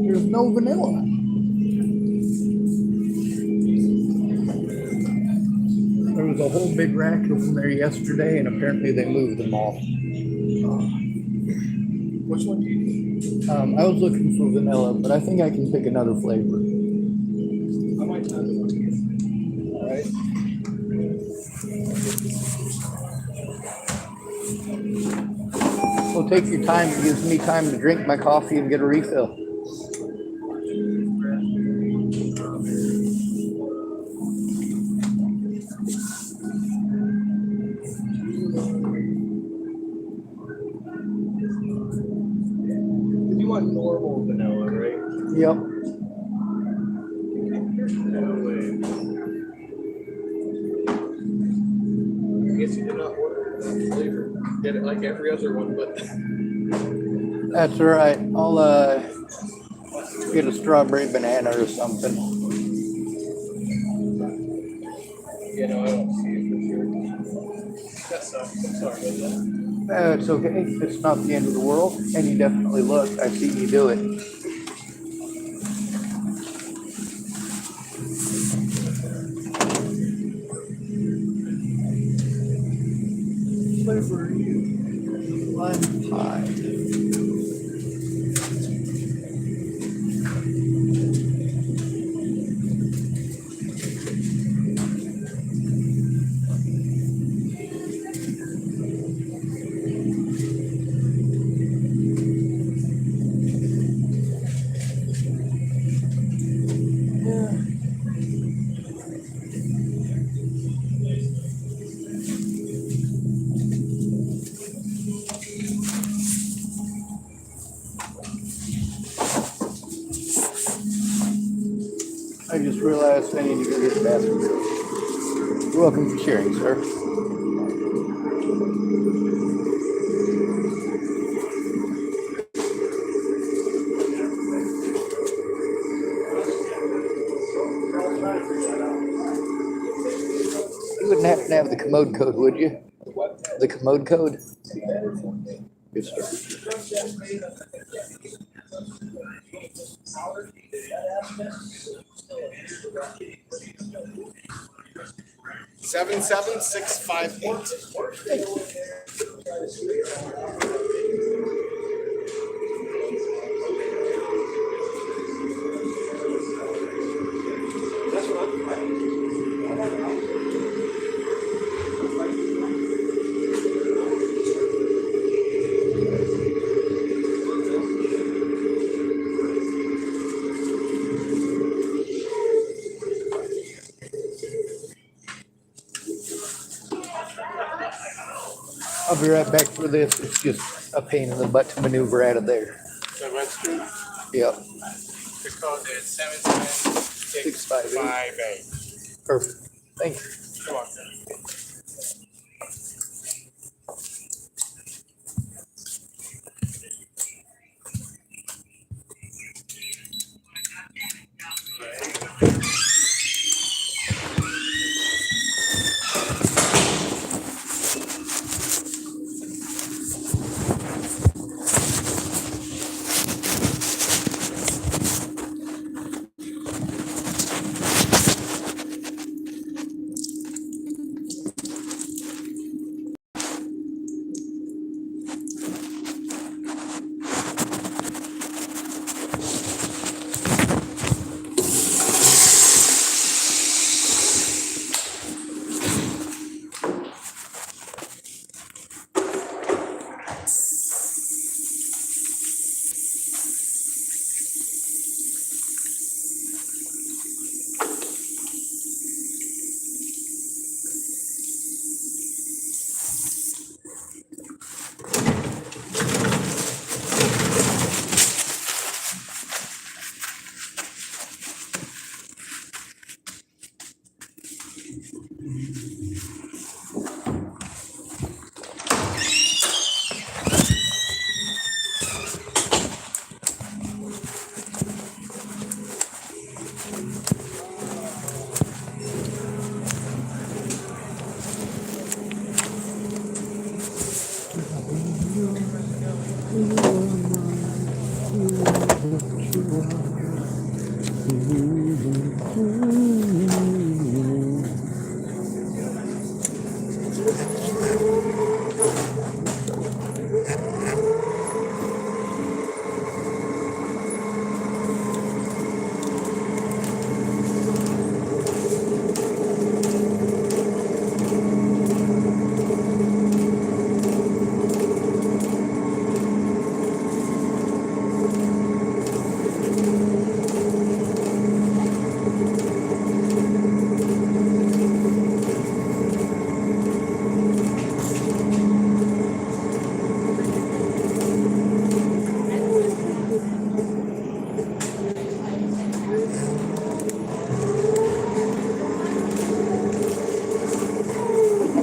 There's no vanilla. There was a whole big rack of them there yesterday, and apparently they moved them all. Which one do you need? I was looking for vanilla, but I think I can pick another flavor. I might have it on here. All right. Well, take your time. It gives me time to drink my coffee and get a refill. You want normal vanilla, right? Yep. There's no way. I guess you did not order that flavor. Get it like every other one, but That's all right. I'll get a strawberry banana or something. yeah, no, I don't see it for sure. That sucks. I'm sorry about that. It's okay. It's not the end of the world. And you definitely looked. I've seen you do it. What flavor are you? Lime pie. I just realized I need to go get the bathroom. You're welcome for sharing, sir. commode code, would you? The commode code? Yes, sir. 77658. I'll be right back for this. It's just a pain in the butt to maneuver out of there. The registry? Yep. The code is 77658. Perfect. Thank you. Come on, sir.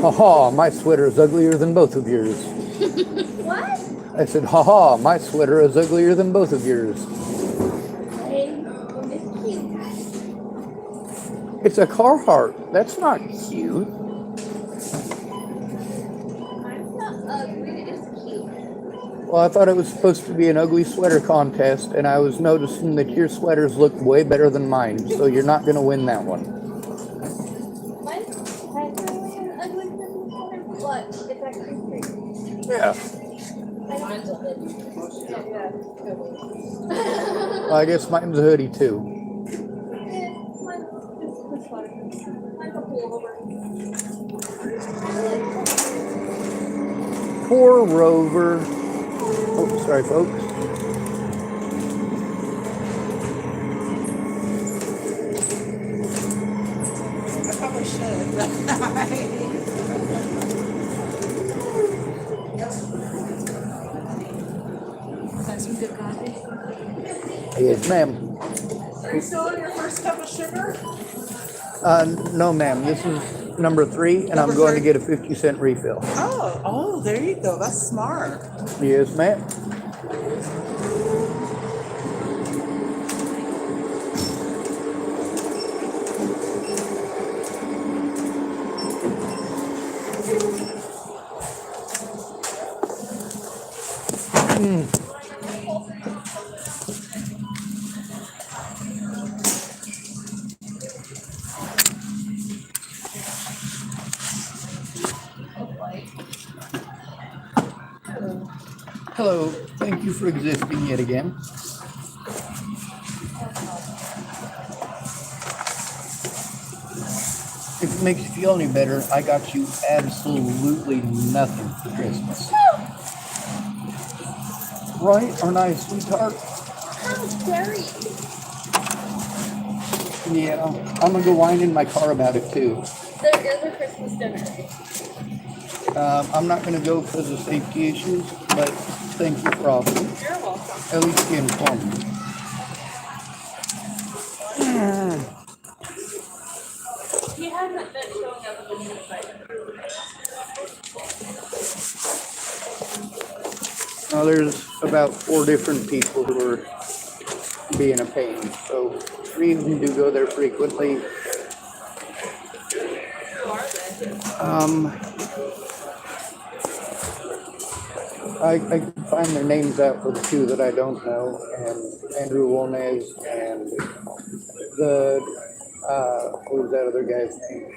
Ha, my sweater is uglier than both of yours. What? I said, ha, my sweater is uglier than both of yours. It's a Carhartt. That's not cute. Mine's not ugly, it's cute. Well, I thought it was supposed to be an ugly sweater contest, and I was noticing that your sweaters look way better than mine, so you're not going to win that one. Mine's technically an ugly Christmas sweater, but it's actually pretty. Yeah. Mine's a hoodie. Yeah. Well, I guess mine's a hoodie, too. Yeah, mine's just a sweater. Mine's a pullover. Poor Rover. Oh, sorry, folks. I probably should. Got some good coffee. Yes, ma'am. Are you still on your first cup of sugar? No, ma'am. This is number 3, and I'm going to get a 50-cent refill. Oh, there you go. That's smart. Yes, ma'am. Hello, thank you for existing yet again. If it makes you feel any better, I got you absolutely nothing for Christmas. Right? Aren't I a sweetheart? How dare you? Yeah, I'm gonna go whine in my car about it too. There is a Christmas dinner. I'm not gonna go because of safety issues, but thank you for offering. You're welcome. At least you informed me. He hasn't been showing up on the site. Now there's about 4 different people who are being a pain, so 3 of them do go there frequently. Who are they? I can find their names out for the 2 that I don't know, and Andrew Wolnez and the what was that other guy's name?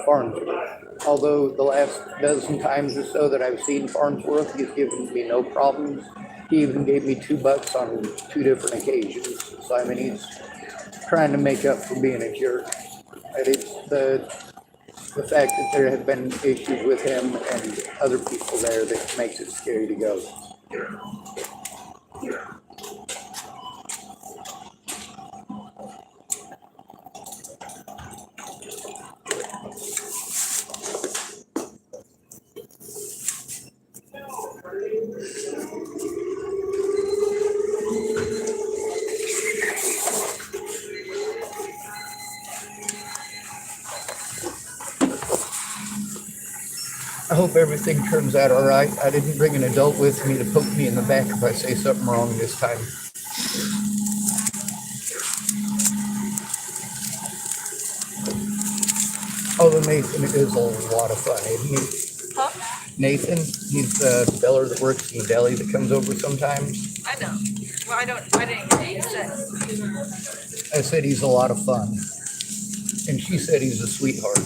Farnsworth. Although the last dozen times or so that I've seen Farnsworth, he's given me no problems. He even gave me $2 on 2 different occasions. So I mean, he's trying to make up for being a jerk. And it's the fact that there have been issues with him and other people there that makes it scary to go. I hope everything turns out all right. I didn't bring an adult with me to poke me in the back if I say something wrong this time. Although Nathan is a lot of fun, isn't he? Huh? Nathan, he's the feller that works in the deli that comes over sometimes. I know. Well, I didn't get you said. I said he's a lot of fun. And she said he's a sweetheart.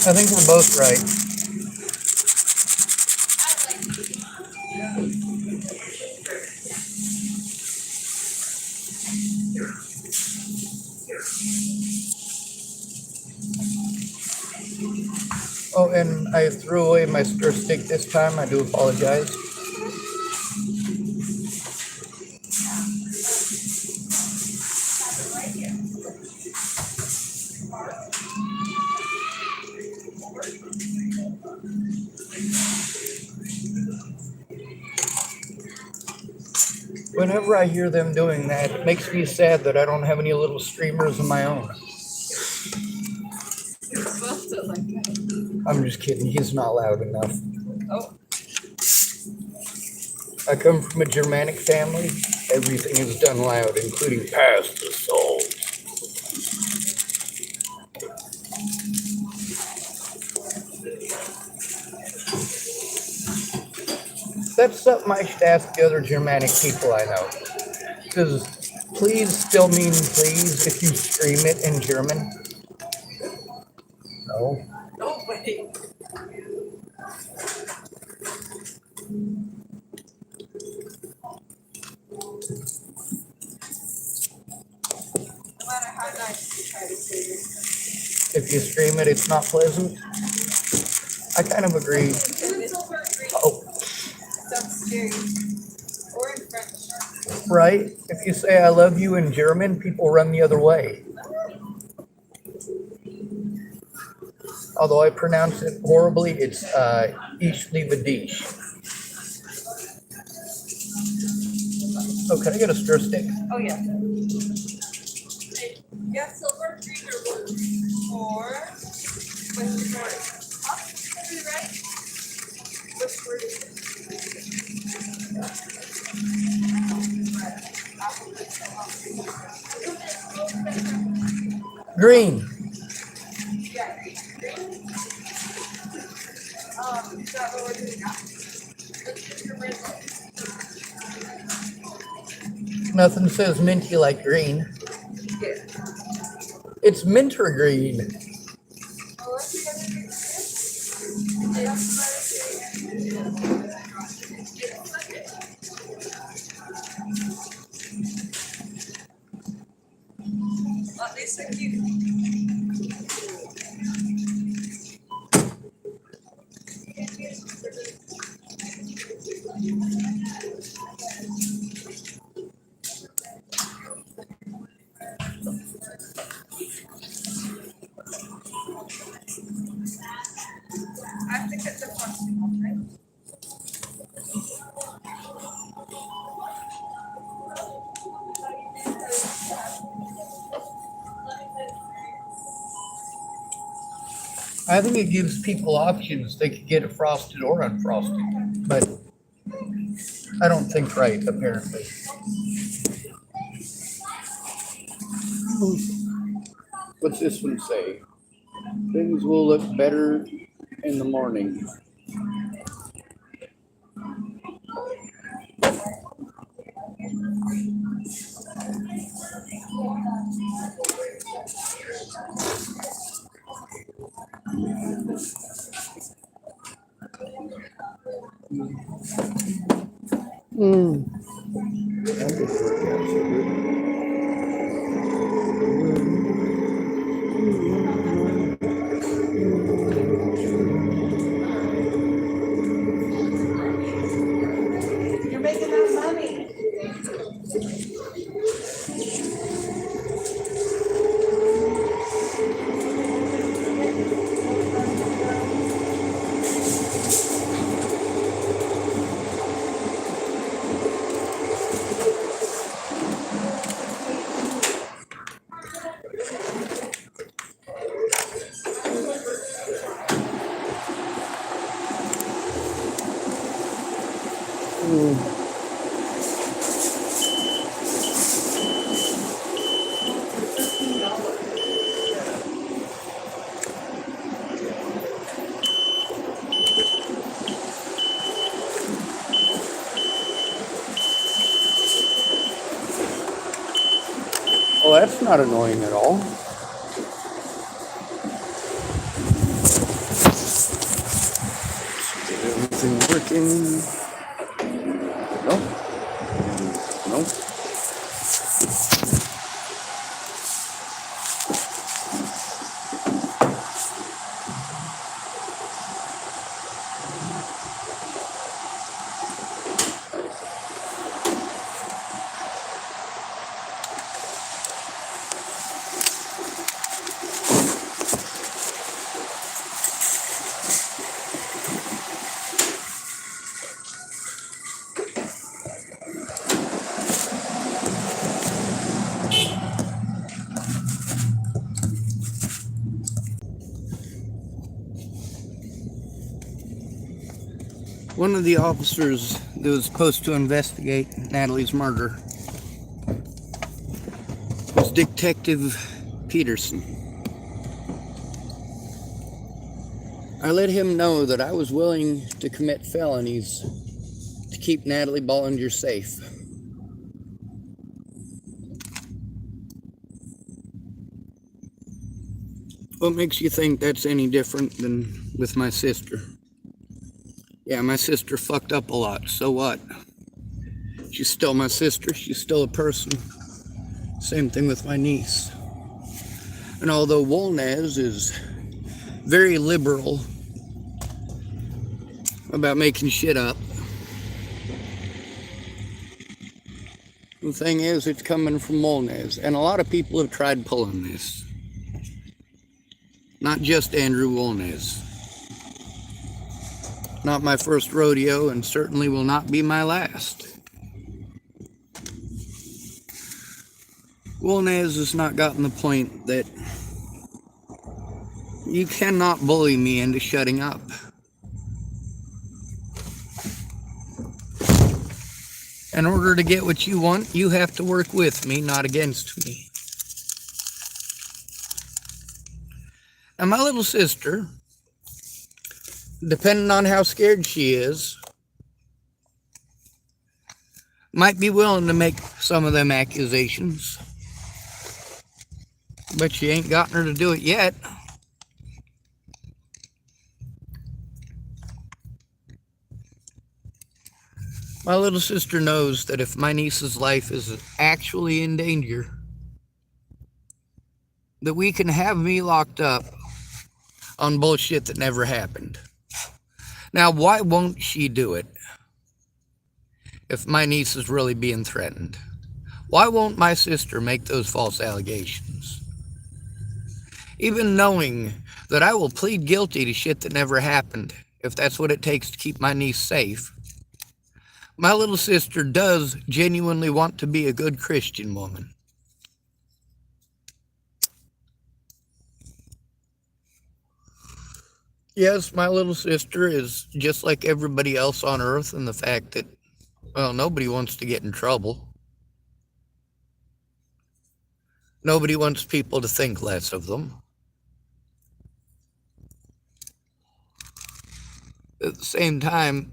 I think we're both right. Oh, and I threw away my stir stick this time. I do apologize. Whenever I hear them doing that, it makes me sad that I don't have any little streamers of my own. You're supposed to like that. I'm just kidding. He's not loud enough. Oh. I come from a Germanic family. Everything is done loud, including pass the salt. That's something I should ask the other Germanic people I know. Does please still mean please if you scream it in German? No. Oh, wait. No matter how nice you try to say it. If you scream it, it's not pleasant. I kind of agree. Oh, Sounds scary. Or in French. right? If you say I love you in German, people run the other way. Although I pronounce it horribly, it's Ich liebe dich. Oh, can I get a stir stick? Oh, yeah. Yeah, silver, green, or blue? Or which word? Huh? Are you right? Which word is it? Green. Yeah. Is that what we're doing now? Let's do your red one. Nothing says minty like green. Yeah. It's minter green. Well, let's see what it is. Yeah, at least I keep. I have to cut the frosting off, right? I think it gives people options. They could get it frosted or unfrosted, but I don't think right, apparently. What's this one say? Things will look better in the morning. That did work out so good. You're making that money. Well, that's not annoying at all. Get everything working. Nope. Nope. One of the officers that was supposed to investigate Natalie's murder was Detective Peterson. I let him know that I was willing to commit felonies to keep Natalie Bollinger safe. What makes you think that's any different than with my sister? Yeah, my sister fucked up a lot, so what? She's still my sister, she's still a person. Same thing with my niece. And although Wolnez is very liberal about making shit up, the thing is, it's coming from Wolnez, and a lot of people have tried pulling this. Not just Andrew Wolnez. Not my first rodeo, and certainly will not be my last. Wolnez has not gotten the point that you cannot bully me into shutting up. In order to get what you want, you have to work with me, not against me. Now, my little sister, depending on how scared she is, might be willing to make some of them accusations. But she ain't gotten her to do it yet. My little sister knows that if my niece's life is actually in danger, that we can have me locked up on bullshit that never happened. Now, why won't she do it if my niece is really being threatened? Why won't my sister make those false allegations? Even knowing that I will plead guilty to shit that never happened, if that's what it takes to keep my niece safe, my little sister does genuinely want to be a good Christian woman. Yes, my little sister is just like everybody else on earth in the fact that, well, nobody wants to get in trouble. Nobody wants people to think less of them. At the same time,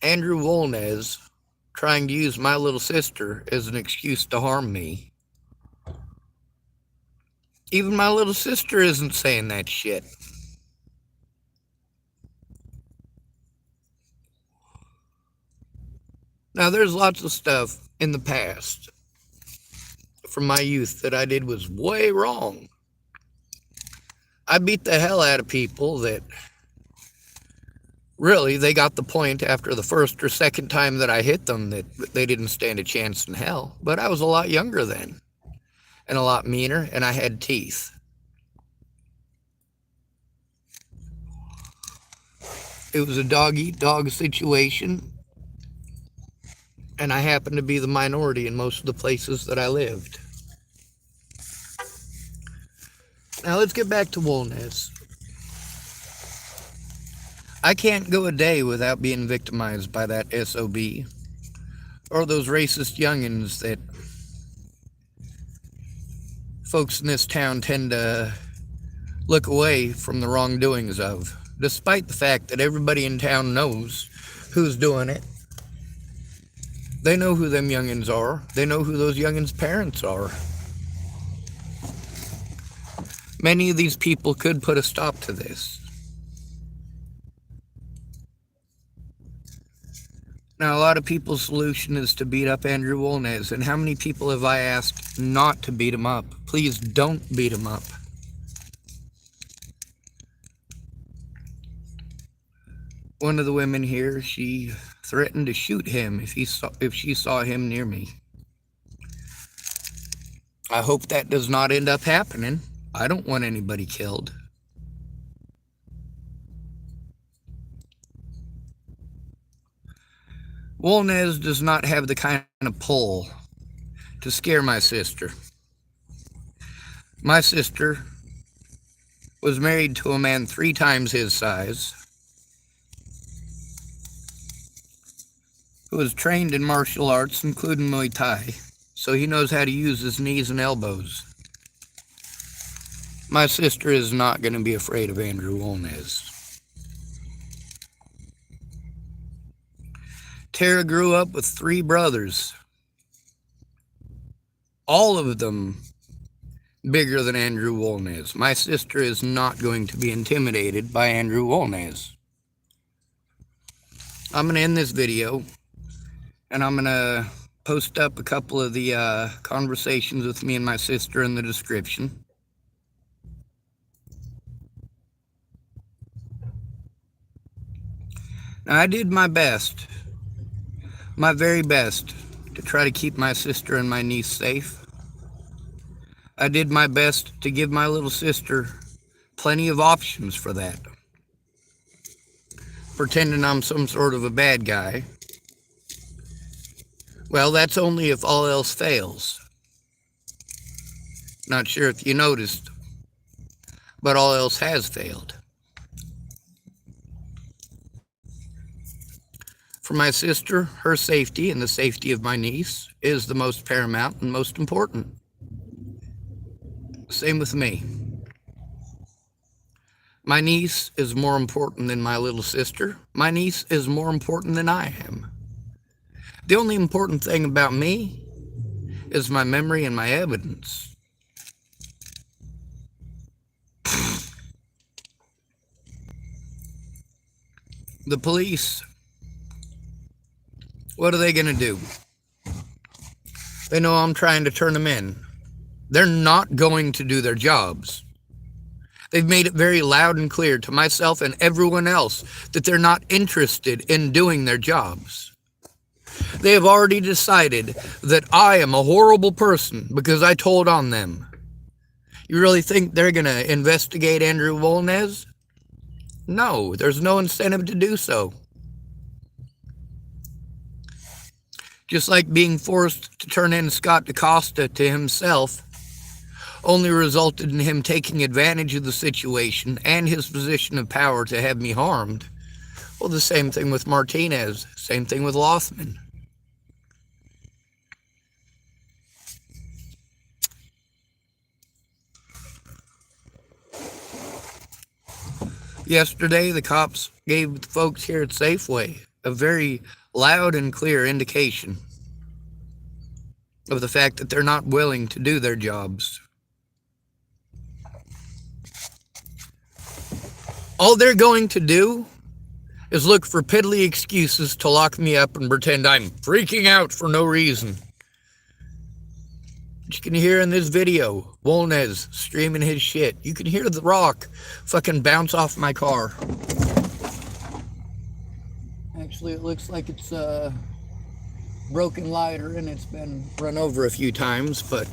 Andrew Wolnez trying to use my little sister as an excuse to harm me. Even my little sister isn't saying that shit. Now, there's lots of stuff in the past from my youth that I did was way wrong. I beat the hell out of people that really, they got the point after the first or second time that I hit them that they didn't stand a chance in hell. But I was a lot younger then, and a lot meaner, and I had teeth. It was a dog-eat-dog situation, and I happened to be the minority in most of the places that I lived. Now let's get back to Wolnez. I can't go a day without being victimized by that SOB or those racist youngins that folks in this town tend to look away from the wrongdoings of, despite the fact that everybody in town knows who's doing it. They know who them youngins are. They know who those youngins' parents are. Many of these people could put a stop to this. Now, a lot of people's solution is to beat up Andrew Wolnez. And how many people have I asked not to beat him up? Please don't beat him up. One of the women here, she threatened to shoot him if she saw him near me. I hope that does not end up happening. I don't want anybody killed. Wolnez does not have the kind of pull to scare my sister. My sister was married to a man 3 times his size, who was trained in martial arts, including Muay Thai, so he knows how to use his knees and elbows. My sister is not going to be afraid of Andrew Wolnez. Tara grew up with 3 brothers, all of them bigger than Andrew Wolnez. My sister is not going to be intimidated by Andrew Wolnez. I'm going to end this video, and I'm going to post up a couple of the conversations with me and my sister in the description. Now, I did my best, my very best, to try to keep my sister and my niece safe. I did my best to give my little sister plenty of options for that. Pretending I'm some sort of a bad guy. Well, that's only if all else fails. Not sure if you noticed, but all else has failed. For my sister, her safety and the safety of my niece is the most paramount and most important. Same with me. My niece is more important than my little sister. My niece is more important than I am. The only important thing about me is my memory and my evidence. The police, what are they going to do? They know I'm trying to turn them in. They're not going to do their jobs. They've made it very loud and clear to myself and everyone else that they're not interested in doing their jobs. They have already decided that I am a horrible person because I told on them. You really think they're going to investigate Andrew Wolnez? No, there's no incentive to do so. Just like being forced to turn in Scott DaCosta to himself only resulted in him taking advantage of the situation and his position of power to have me harmed. Well, the same thing with Martinez, same thing with Lothman. Yesterday, the cops gave the folks here at Safeway a very loud and clear indication of the fact that they're not willing to do their jobs. All they're going to do is look for piddly excuses to lock me up and pretend I'm freaking out for no reason. You can hear in this video, Wolnez streaming his shit. You can hear the rock fucking bounce off my car. Actually, it looks like it's a broken lighter and it's been run over a few times, but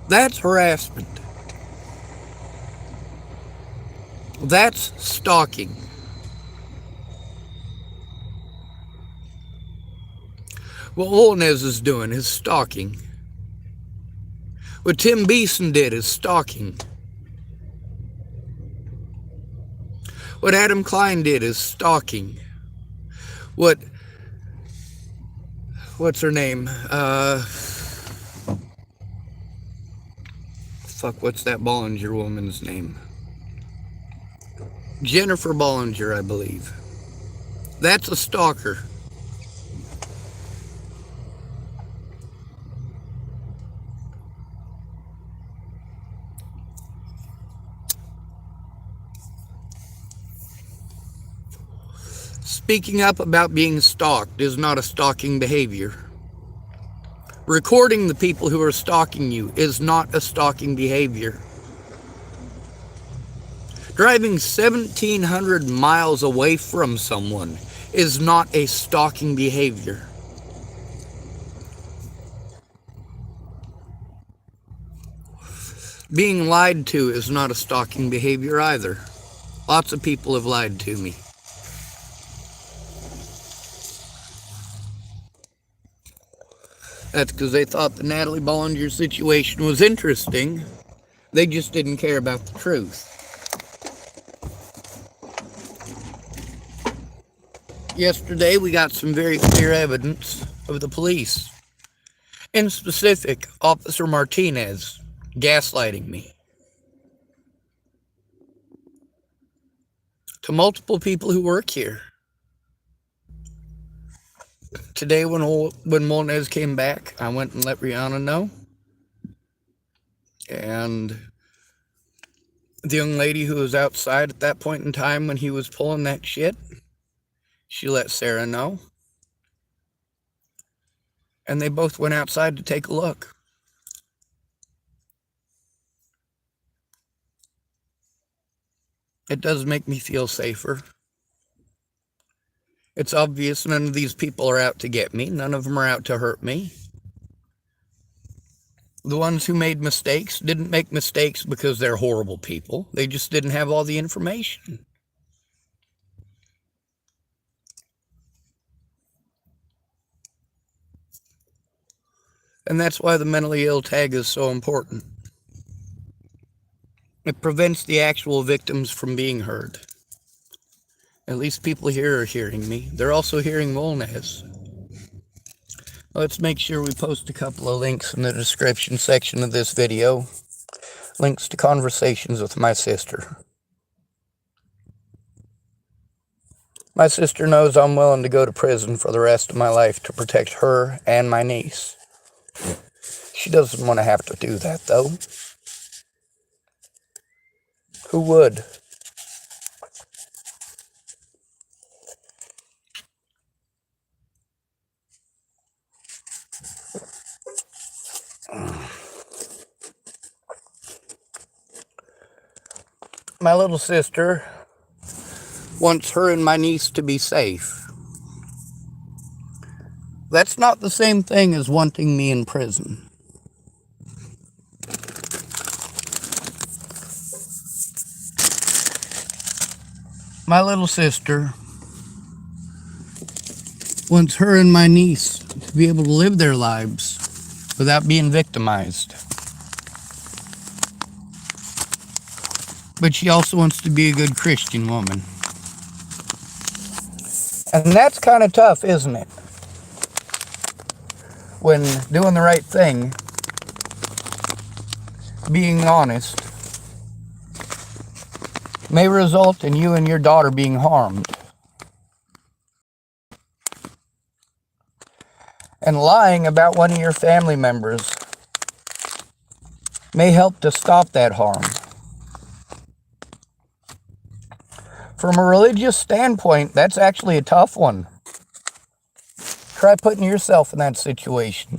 that's harassment. That's stalking. What Wolnez is doing is stalking. What Tim Beeson did is stalking. What Adam Klein did is stalking. What's her name? What's that Bollinger woman's name? Jennifer Bollinger, I believe. That's a stalker. Speaking up about being stalked is not a stalking behavior. Recording the people who are stalking you is not a stalking behavior. Driving 1,700 miles away from someone is not a stalking behavior. Being lied to is not a stalking behavior either. Lots of people have lied to me. That's because they thought the Natalie Bollinger situation was interesting. They just didn't care about the truth. Yesterday, we got some very clear evidence of the police. In specific, Officer Martinez gaslighting me. To multiple people who work here. Today, when Wolnez came back, I went and let Rihanna know. And the young lady who was outside at that point in time when he was pulling that shit, she let Sarah know. And they both went outside to take a look. It does make me feel safer. It's obvious none of these people are out to get me. None of them are out to hurt me. The ones who made mistakes didn't make mistakes because they're horrible people. They just didn't have all the information. And that's why the mentally ill tag is so important. It prevents the actual victims from being heard. At least people here are hearing me. They're also hearing Wolnez. Let's make sure we post a couple of links in the description section of this video. links to conversations with my sister. My sister knows I'm willing to go to prison for the rest of my life to protect her and my niece. She doesn't want to have to do that, though. Who would? My little sister wants her and my niece to be safe. That's not the same thing as wanting me in prison. My little sister wants her and my niece to be able to live their lives without being victimized. But she also wants to be a good Christian woman. And that's kind of tough, isn't it? When doing the right thing, being honest, may result in you and your daughter being harmed. And lying about one of your family members may help to stop that harm. From a religious standpoint, that's actually a tough one. Try putting yourself in that situation.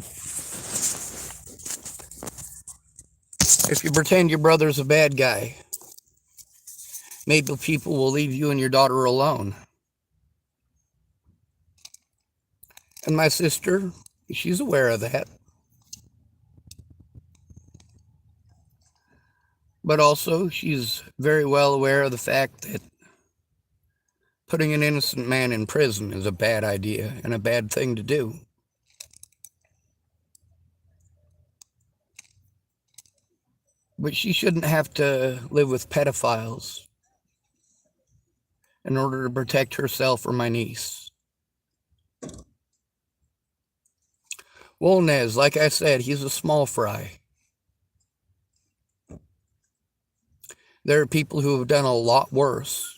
If you pretend your brother's a bad guy, maybe people will leave you and your daughter alone. And my sister, she's aware of that. But also, she's very well aware of the fact that putting an innocent man in prison is a bad idea and a bad thing to do. But she shouldn't have to live with pedophiles in order to protect herself or my niece. Wolnez, like I said, he's a small fry. There are people who have done a lot worse.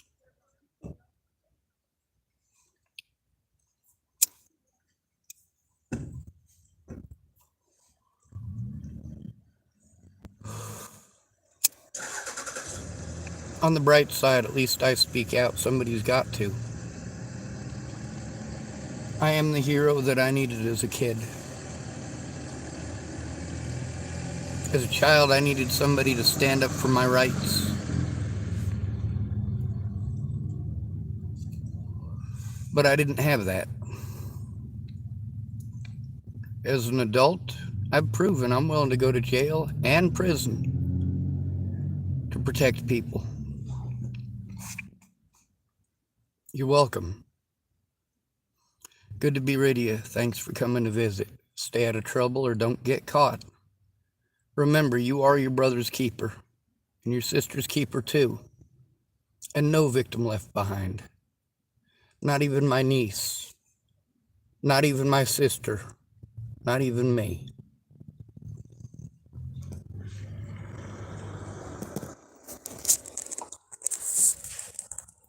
On the bright side, at least I speak out. Somebody's got to. I am the hero that I needed as a kid. As a child, I needed somebody to stand up for my rights. But I didn't have that. As an adult, I've proven I'm willing to go to jail and prison to protect people. You're welcome. Good to be rid of you. Thanks for coming to visit. Stay out of trouble or don't get caught. Remember, you are your brother's keeper, and your sister's keeper too. And no victim left behind. Not even my niece. Not even my sister. Not even me.